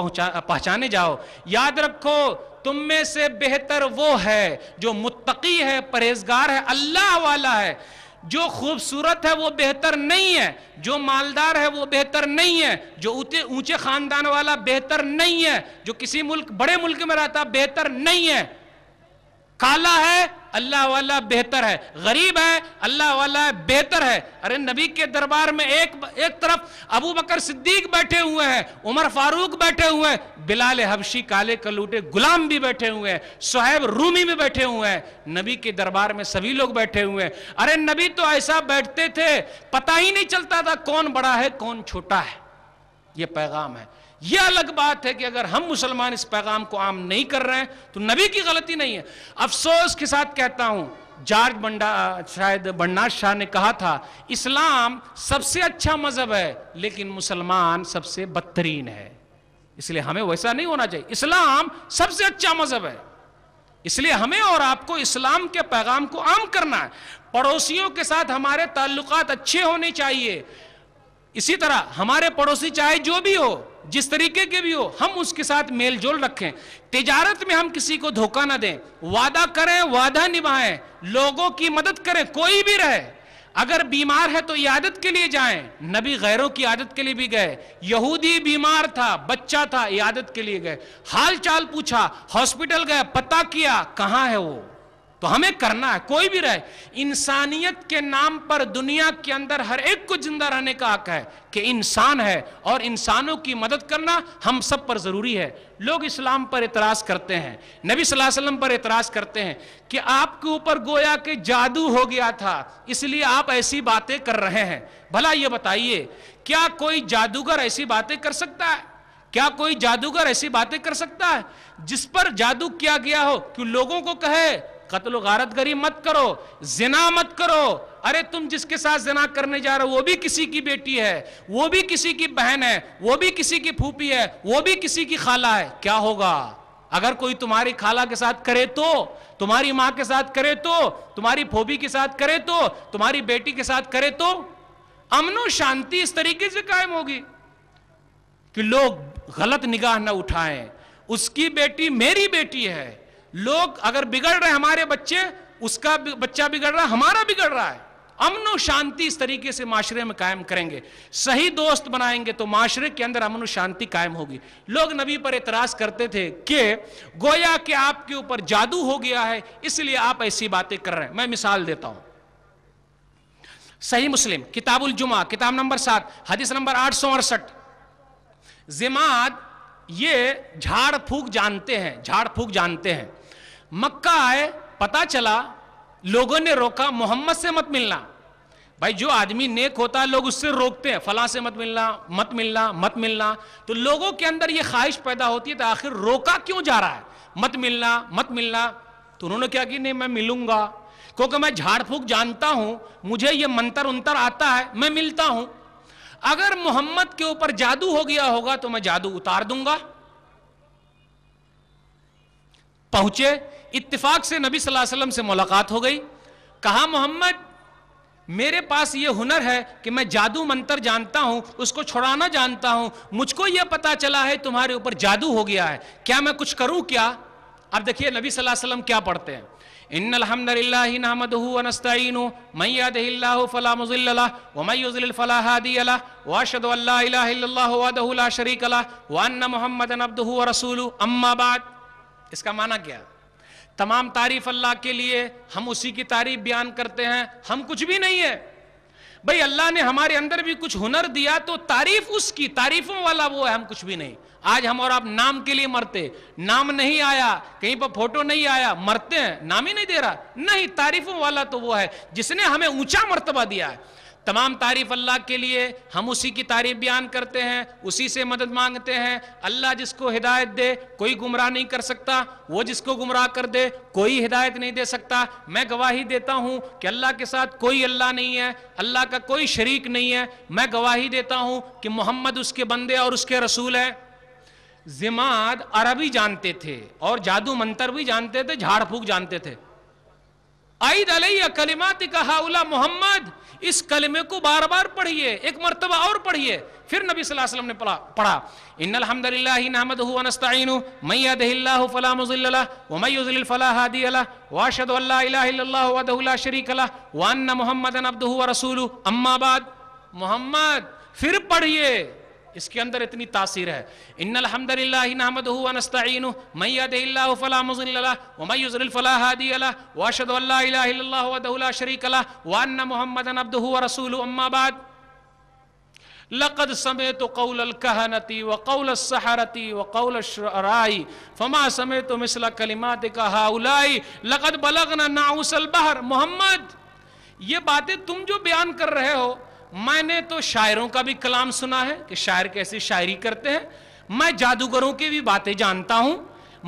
Speaker 2: پہچانے جاؤ۔ یاد رکھو تم میں سے بہتر وہ ہے جو متقی ہے، پرہیزگار ہے، اللہ والا ہے۔ جو خوبصورت ہے وہ بہتر نہیں ہے، جو مالدار ہے وہ بہتر نہیں ہے، جو اونچے خاندان والا بہتر نہیں ہے، جو کسی بڑے ملک میں رہتا بہتر نہیں ہے۔ کالا ہے اللہ والا بہتر ہے، غریب ہے اللہ والا بہتر ہے۔ ارے نبی کے دربار میں ایک طرف ابو بکر صدیق بیٹھے ہوئے ہیں، عمر فاروق بیٹھے ہوئے ہیں، بلال حبشی کالے کلوٹے غلام بھی بیٹھے ہوئے ہیں، صہیب رومی بھی بیٹھے ہوئے ہیں، نبی کے دربار میں سبھی لوگ بیٹھے ہوئے ہیں۔ ارے نبی تو ایسا بیٹھتے تھے پتہ ہی نہیں چلتا تھا کون بڑا ہے کون چھوٹا ہے۔ یہ پیغام ہے۔ یہ الگ بات ہے کہ اگر ہم مسلمان اس پیغام کو عام نہیں کر رہے ہیں تو نبی کی غلطی نہیں ہے۔ افسوس کے ساتھ کہتا ہوں، شاید برنارڈ شاہ نے کہا تھا اسلام سب سے اچھا مذہب ہے لیکن مسلمان سب سے بدترین ہے، اس لیے ہمیں ویسا نہیں ہونا چاہیے۔ اسلام سب سے اچھا مذہب ہے، اس لیے ہمیں اور آپ کو اسلام کے پیغام کو عام کرنا ہے۔ پڑوسیوں کے ساتھ ہمارے تعلقات اچھے ہونے چاہیے، اسی طرح ہمارے پڑوسی چاہے جو بھی ہو، جس طریقے کے بھی ہو، ہم اس کے ساتھ میل جول رکھیں۔ تجارت میں ہم کسی کو دھوکہ نہ دیں، وعدہ کریں وعدہ نبھائیں، لوگوں کی مدد کریں، کوئی بھی رہے۔ اگر بیمار ہے تو عیادت کے لیے جائیں، نبی غیروں کی عیادت کے لیے بھی گئے۔ یہودی بیمار تھا، بچہ تھا، عیادت کے لیے گئے، حال چال پوچھا، ہاسپٹل گئے، پتہ کیا کہاں ہے وہ، تو ہمیں کرنا ہے، کوئی بھی رہے. انسانیت کے نام پر دنیا کے اندر ہر ایک کو زندہ رہنے کا حق ہے کہ انسان ہے، اور انسانوں کی مدد کرنا ہم سب پر ضروری ہے. لوگ اسلام پر اعتراض کرتے ہیں، نبی صلی اللہ علیہ وسلم پر اعتراض کرتے ہیں کہ آپ کے اوپر گویا کہ جادو ہو گیا تھا اس لیے آپ ایسی باتیں کر رہے ہیں. بھلا یہ بتائیے، کیا کوئی جادوگر ایسی باتیں کر سکتا ہے؟ کیا کوئی جادوگر ایسی باتیں کر سکتا ہے جس پر جادو کیا گیا ہو کہ لوگوں کو کہے قتل و غارت گری مت کرو، زنا مت کرو؟ ارے تم جس کے ساتھ زنا کرنے جا رہے ہو وہ بھی کسی کی بیٹی ہے، وہ بھی کسی کی بہن ہے، وہ بھی کسی کی پھوپھی ہے، وہ بھی کسی کی خالہ ہے. کیا ہوگا اگر کوئی تمہاری خالہ کے ساتھ کرے تو، تمہاری ماں کے ساتھ کرے تو، تمہاری پھوپھی کے ساتھ کرے تو، تمہاری بیٹی کے ساتھ کرے تو؟ امن و شانتی اس طریقے سے قائم ہوگی کہ لوگ غلط نگاہ نہ اٹھائیں. اس کی بیٹی میری بیٹی ہے. لوگ اگر بگڑ رہے ہمارے بچے، اس کا بچہ بگڑ رہا ہے، ہمارا بگڑ رہا ہے. امن و شانتی اس طریقے سے معاشرے میں قائم کریں گے، صحیح دوست بنائیں گے تو معاشرے کے اندر امن و شانتی قائم ہوگی. لوگ نبی پر اعتراض کرتے تھے کہ گویا کہ آپ کے اوپر جادو ہو گیا ہے اس لیے آپ ایسی باتیں کر رہے ہیں. میں مثال دیتا ہوں. صحیح مسلم کتاب الجمعہ کتاب نمبر 7 حدیث نمبر 868. ضماد یہ جھاڑ پھونک جانتے ہیں، جھاڑ پھونک جانتے ہیں. مکہ آئے، پتا چلا، لوگوں نے روکا محمد سے مت ملنا. بھائی جو آدمی نیک ہوتا ہے لوگ اس سے روکتے ہیں، فلاں سے مت ملنا، مت ملنا، مت ملنا. تو لوگوں کے اندر یہ خواہش پیدا ہوتی ہے تو آخر روکا کیوں جا رہا ہے؟ مت ملنا، مت ملنا. تو انہوں نے کیا کہ نہیں میں ملوں گا، کیونکہ میں جھاڑ پھونک جانتا ہوں، مجھے یہ منتر انتر آتا ہے، میں ملتا ہوں. اگر محمد کے اوپر جادو ہو گیا ہوگا تو میں جادو اتار دوں گا. پہنچے، اتفاق سے نبی صلی اللہ علیہ وسلم سے ملاقات ہو گئی. کہا محمد میرے پاس یہ ہنر ہے کہ میں جادو منتر جانتا ہوں، اس کو چھڑانا جانتا ہوں. مجھ کو یہ پتا چلا ہے تمہارے اوپر جادو ہو گیا ہے، کیا میں کچھ کروں کیا؟ اب دیکھیے نبی صلی اللہ علیہ وسلم کیا پڑھتے ہیں. ان الحمد للہ نحمدہ ونستعینہ من یہدہ اللہ فلا مضل لہ ومن یضلل فلا ہادی لہ واشہد ان لا الہ الا اللہ وحدہ لا شریک لہ وان محمدا عبدہ ورسولہ اما بعد. اس کا معنی کیا؟ تمام تعریف اللہ کے لیے، ہم اسی کی تعریف بیان کرتے ہیں، ہم کچھ بھی نہیں ہے. بھئی اللہ نے ہمارے اندر بھی کچھ ہنر دیا تو تعریف اس کی، تعریفوں والا وہ ہے، ہم کچھ بھی نہیں. آج ہم اور آپ نام کے لیے مرتے، نام نہیں آیا، کہیں پر فوٹو نہیں آیا، مرتے ہیں، نام ہی نہیں دے رہا. نہیں، تعریفوں والا تو وہ ہے جس نے ہمیں اونچا مرتبہ دیا ہے. تمام تعریف اللہ کے لیے، ہم اسی کی تعریف بیان کرتے ہیں، اسی سے مدد مانگتے ہیں. اللہ جس کو ہدایت دے کوئی گمراہ نہیں کر سکتا، وہ جس کو گمراہ کر دے کوئی ہدایت نہیں دے سکتا. میں گواہی دیتا ہوں کہ اللہ کے ساتھ کوئی اللہ نہیں ہے، اللہ کا کوئی شریک نہیں ہے. میں گواہی دیتا ہوں کہ محمد اس کے بندے اور اس کے رسول ہے. ضماد عربی جانتے تھے اور جادو منتر بھی جانتے تھے، جھاڑ پھونک جانتے تھے. عید علیہ کلماتک ہؤلاء محمد، اس کلمے کو بار بار پڑھیے، ایک مرتبہ اور پڑھیے. پھر نبی صلی اللہ علیہ وسلم نے پڑھا ان الحمد للہ نحمدہ ونستعینہ من یہدہ اللہ فلا مضل لہ ومن یضلل فلا ہادی لہ واشہد ان لا الہ الا اللہ وحدہ لا شریک لہ وان محمدا عبدہ ورسولہ اما بعد. محمد پھر پڑھیے، اس کے اندر اتنی تاثیر ہے. ان الحمد للہ نحمدہ ونستعینہ من یہدہ اللہ فلا مضل لہ ومن یضلل فلا ہادی لہ واشہد ان لا الہ الا اللہ وحدہ لا شریک لہ وان محمدا عبدہ ورسولہ اما بعد. لقد سمعت قول الكهنة وقول السحرة وقول الشعراء فما سمعت مثل كلماتك هؤلاء لقد بلغنا نعوس البحر. محمد یہ باتیں تم جو بیان کر رہے ہو، میں نے تو شاعروں کا بھی کلام سنا ہے کہ شاعر کیسی شاعری کرتے ہیں. میں جادوگروں کی بھی باتیں جانتا ہوں،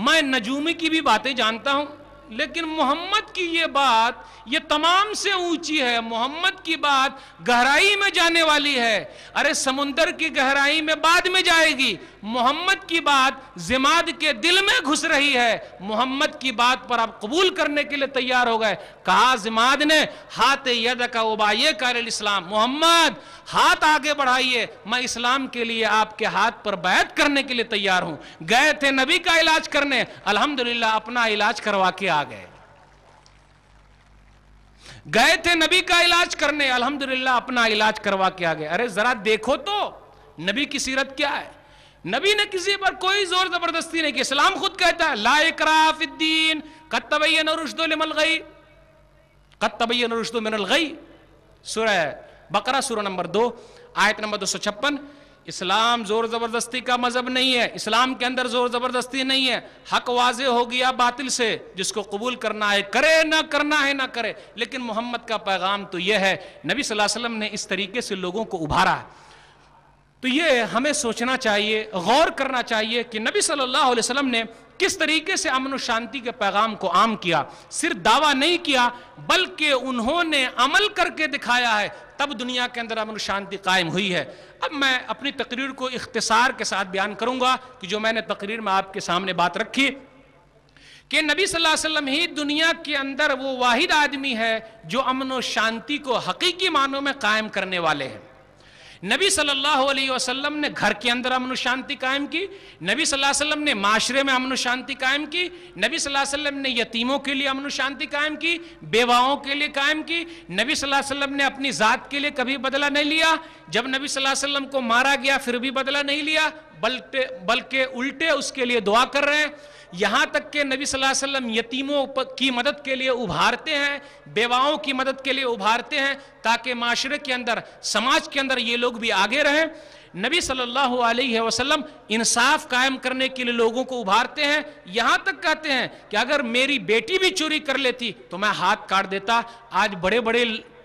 Speaker 2: میں نجومی کی بھی باتیں جانتا ہوں، لیکن محمد کی یہ بات یہ تمام سے اونچی ہے. محمد کی بات گہرائی میں جانے والی ہے. ارے سمندر کی گہرائی میں بعد میں جائے گی، محمد کی بات ضماد کے دل میں گھس رہی ہے. محمد کی بات پر آپ قبول کرنے کے لیے تیار ہو گئے. کہا ضماد نے ہاتھ یدک ابایک علی الاسلام، محمد ہاتھ آگے بڑھائیے، میں اسلام کے لیے آپ کے ہاتھ پر بیعت کرنے کے لیے تیار ہوں. گئے تھے نبی کا علاج کرنے، الحمدللہ اپنا علاج کروا کے آ گئے. گئے تھے نبی کا علاج کرنے، الحمدللہ اپنا علاج کروا کے آ گئے. ارے ذرا دیکھو تو نبی کی سیرت کیا ہے. نبی نے کسی پر کوئی زور زبردستی نہیں کی. اسلام خود کہتا ہے لا اکراہ فی الدین قد تبین الرشد من الغی، قد تبین الرشد من الغی. سورہ بقرہ سورہ نمبر 2 آیت نمبر 256. اسلام زور زبردستی کا مذہب نہیں ہے، اسلام کے اندر زور زبردستی نہیں ہے. حق واضح ہو گیا باطل سے، جس کو قبول کرنا ہے کرے، نہ کرنا ہے نہ کرے. لیکن محمد کا پیغام تو یہ ہے، نبی صلی اللہ علیہ وسلم نے اس طریقے سے لوگوں کو ابھارا. تو یہ ہمیں سوچنا چاہیے، غور کرنا چاہیے کہ نبی صلی اللہ علیہ وسلم نے کس طریقے سے امن و شانتی کے پیغام کو عام کیا. صرف دعویٰ نہیں کیا بلکہ انہوں نے عمل کر کے دکھایا ہے، تب دنیا کے اندر امن و شانتی قائم ہوئی ہے. اب میں اپنی تقریر کو اختصار کے ساتھ بیان کروں گا کہ جو میں نے تقریر میں آپ کے سامنے بات رکھی کہ نبی صلی اللہ علیہ وسلم ہی دنیا کے اندر وہ واحد آدمی ہے جو امن و شانتی کو حقیقی معنوں میں قائم کرنے والے ہیں. نبی صلی اللہ علیہ وسلم نے گھر کے اندر امن و شانتی قائم کی، نبی صلی اللہ علیہ وسلم نے معاشرے میں امن و شانتی قائم کی، نبی صلی اللہ علیہ وسلم نے یتیموں کے لیے امن و شانتی قائم کی، بیواؤں کے لیے قائم کی. نبی صلی اللہ علیہ وسلم نے اپنی ذات کے لیے کبھی بدلہ نہیں لیا. جب نبی صلی اللہ علیہ وسلم کو مارا گیا پھر بھی بدلہ نہیں لیا، بلکہ الٹے اس کے لیے دعا کر رہے ہیں. یہاں تک کہ نبی صلی اللہ علیہ وسلم یتیموں کی مدد کے لیے ابھارتے ہیں، بیواؤں کی مدد کے لیے ابھارتے ہیں تاکہ معاشرے کے اندر، سماج کے اندر یہ لوگ بھی آگے رہیں. نبی صلی اللہ علیہ وسلم انصاف قائم کرنے کے لیے لوگوں کو ابھارتے ہیں. یہاں تک کہتے ہیں کہ اگر میری بیٹی بھی چوری کر لیتی تو میں ہاتھ کاٹ دیتا. آج بڑے بڑے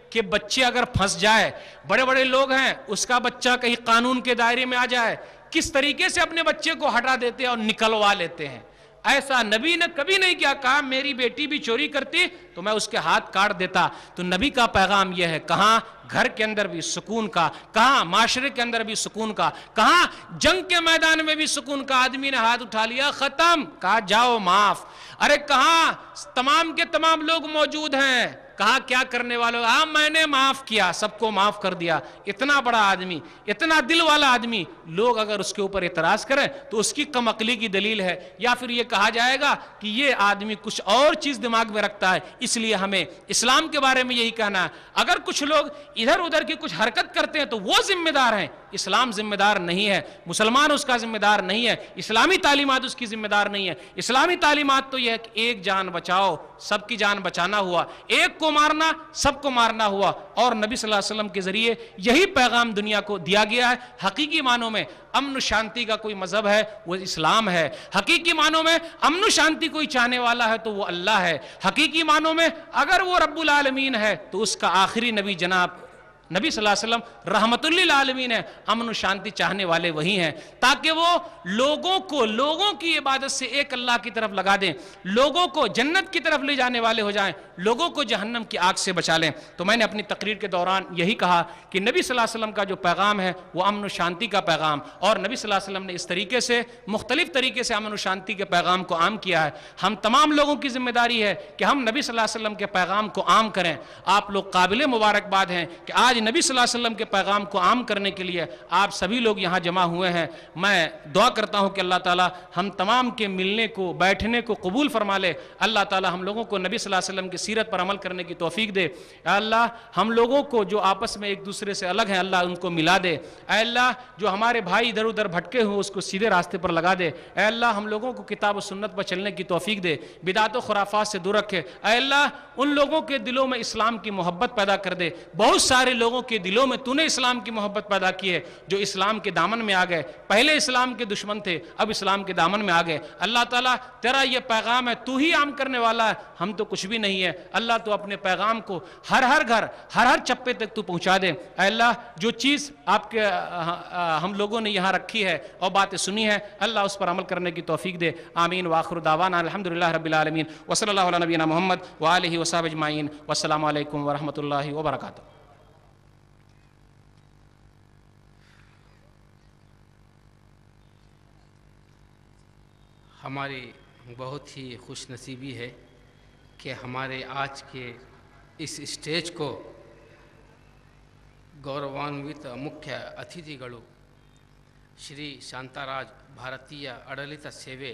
Speaker 2: کے بچے اگر پھنس جائے، بڑے بڑے لوگ ہیں، اس کا بچہ کہیں قانون کے دائرے میں آ جائے، کس طریقے سے اپنے بچے کو ہٹا دیتے ہیں اور نکلوا لیتے ہیں. ایسا نبی نے کبھی نہیں کیا. کہا میری بیٹی بھی چوری کرتی تو میں اس کے ہاتھ کاٹ دیتا. تو نبی کا پیغام یہ ہے، کہاں گھر کے اندر بھی سکون کا، کہاں معاشرے کے اندر بھی سکون کا، کہاں جنگ کے میدان میں بھی سکون کا. آدمی نے ہاتھ اٹھا لیا، ختم، کہا جاؤ معاف. ارے کہاں تمام کے تمام لوگ موجود ہیں، کہا کیا کرنے والوں، ہاں میں نے معاف کیا، سب کو معاف کر دیا. اتنا بڑا آدمی، اتنا دل والا آدمی، لوگ اگر اس کے اوپر اعتراض کریں تو اس کی کم عقلی کی دلیل ہے، یا پھر یہ کہا جائے گا کہ یہ آدمی کچھ اور چیز دماغ میں رکھتا ہے. اس لیے ہمیں اسلام کے بارے میں یہی کہنا ہے، اگر کچھ لوگ ادھر ادھر کی کچھ حرکت کرتے ہیں تو وہ ذمہ دار ہیں، اسلام ذمہ دار نہیں ہے، مسلمان اس کا ذمہ دار نہیں ہے، اسلامی تعلیمات اس کی ذمہ دار نہیں ہے. اسلامی تعلیمات تو یہ ہے کہ ایک جان بچاؤ، سب کی جان بچانا ہوا، ایک کو مارنا سب کو مارنا ہوا. اور نبی صلی اللہ علیہ وسلم کے ذریعے یہی پیغام دنیا کو دیا گیا ہے. حقیقی معنوں میں امن و شانتی کا کوئی مذہب ہے وہ اسلام ہے. حقیقی معنوں میں امن و شانتی کوئی چاہنے والا ہے تو وہ اللہ ہے. حقیقی معنوں میں اگر وہ رب العالمین ہے تو اس کا آخری نبی جناب نبی صلی اللہ علیہ وسلم رحمت للعالمین ہے. امن و شانتی چاہنے والے وہی ہیں تاکہ وہ لوگوں کی عبادت سے ایک اللہ کی طرف لگا دیں، لوگوں کو جنت کی طرف لے جانے والے ہو جائیں، لوگوں کو جہنم کی آگ سے بچا لیں. تو میں نے اپنی تقریر کے دوران یہی کہا کہ نبی صلی اللہ علیہ وسلم کا جو پیغام ہے وہ امن و شانتی کا پیغام، اور نبی صلی اللہ علیہ وسلم نے اس طریقے سے مختلف طریقے سے امن و شانتی کے پیغام کو عام کیا ہے. ہم تمام لوگوں کی ذمہ داری ہے کہ ہم نبی صلی اللہ علیہ وسلم کے پیغام کو عام کریں. آپ لوگ قابل مبارکباد ہیں کہ آج نبی صلی اللہ علیہ وسلم کے پیغام کو عام کرنے کے لیے آپ سبھی لوگ یہاں جمع ہوئے ہیں. میں دعا کرتا ہوں کہ اللہ تعالی ہم تمام کے ملنے کو، بیٹھنے کو قبول فرما لے. اللہ تعالی ہم لوگوں کو نبی صلی اللہ علیہ وسلم کی سیرت پر عمل کرنے کی توفیق دے. اے اللہ ہم لوگوں کو جو آپس میں ایک دوسرے سے الگ ہیں اللہ ان کو ملا دے. اے اللہ جو ہمارے بھائی ادھر ادھر بھٹکے ہوئے اس کو سیدھے راستے پر لگا دے. اے اللہ ہم لوگوں کو کتاب و سنت پر چلنے کی توفیق دے، بدعت و خرافات سے دور رکھے. اے اللہ ان لوگوں کے دلوں میں اسلام کی محبت پیدا کر دے. بہت سارے لوگوں کے دلوں میں تو نے اسلام کی محبت پیدا کی ہے جو اسلام کے دامن میں آ گئے. پہلے اسلام کے دشمن تھے، اب اسلام کے دامن میں آ گئے. اللہ تعالیٰ تیرا یہ پیغام ہے، تو ہی عام کرنے والا ہے، ہم تو کچھ بھی نہیں ہے. اللہ تو اپنے پیغام کو ہر گھر، ہر چپے تک تو پہنچا دے. اے اللہ جو چیز آپ کے ہم لوگوں نے یہاں رکھی ہے اور باتیں سنی ہے اللہ اس پر عمل کرنے کی توفیق دے. آمین. وآخر دعوانا الحمدللہ رب العالمین وصلی اللہ علی نبینا محمد وآلہ وصحبہ اجمعین والسلام علیکم ورحمۃ اللہ وبرکاتہ.
Speaker 3: ہماری بہت ہی خوش نصیبی ہے کہ ہمارے آج کے اس اسٹیج کو ಗೌರವಾನ್ವಿತ ಮುಖ್ಯ ಅತಿಥಿಗಳು ಶ್ರೀ ಶಾಂತರಾಜ್ ಭಾರತೀಯ ಆಡಳಿತ ಸೇವೆ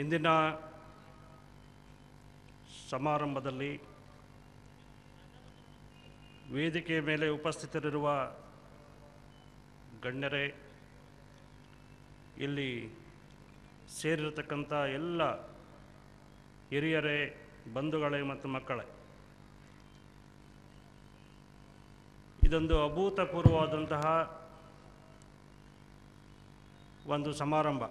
Speaker 4: ಇಂದಿನ ಸಮಾರಂಭದಲ್ಲಿ ವೇದಿಕೆಯ ಮೇಲೆ ಉಪಸ್ಥಿತರಿರುವ ಗಣ್ಯರೇ, ಇಲ್ಲಿ ಸೇರಿರತಕ್ಕಂಥ ಎಲ್ಲ ಹಿರಿಯರೇ, ಬಂಧುಗಳೇ ಮತ್ತು ಮಕ್ಕಳೇ, ಇದೊಂದು ಅಭೂತಪೂರ್ವವಾದಂತಹ ಒಂದು ಸಮಾರಂಭ.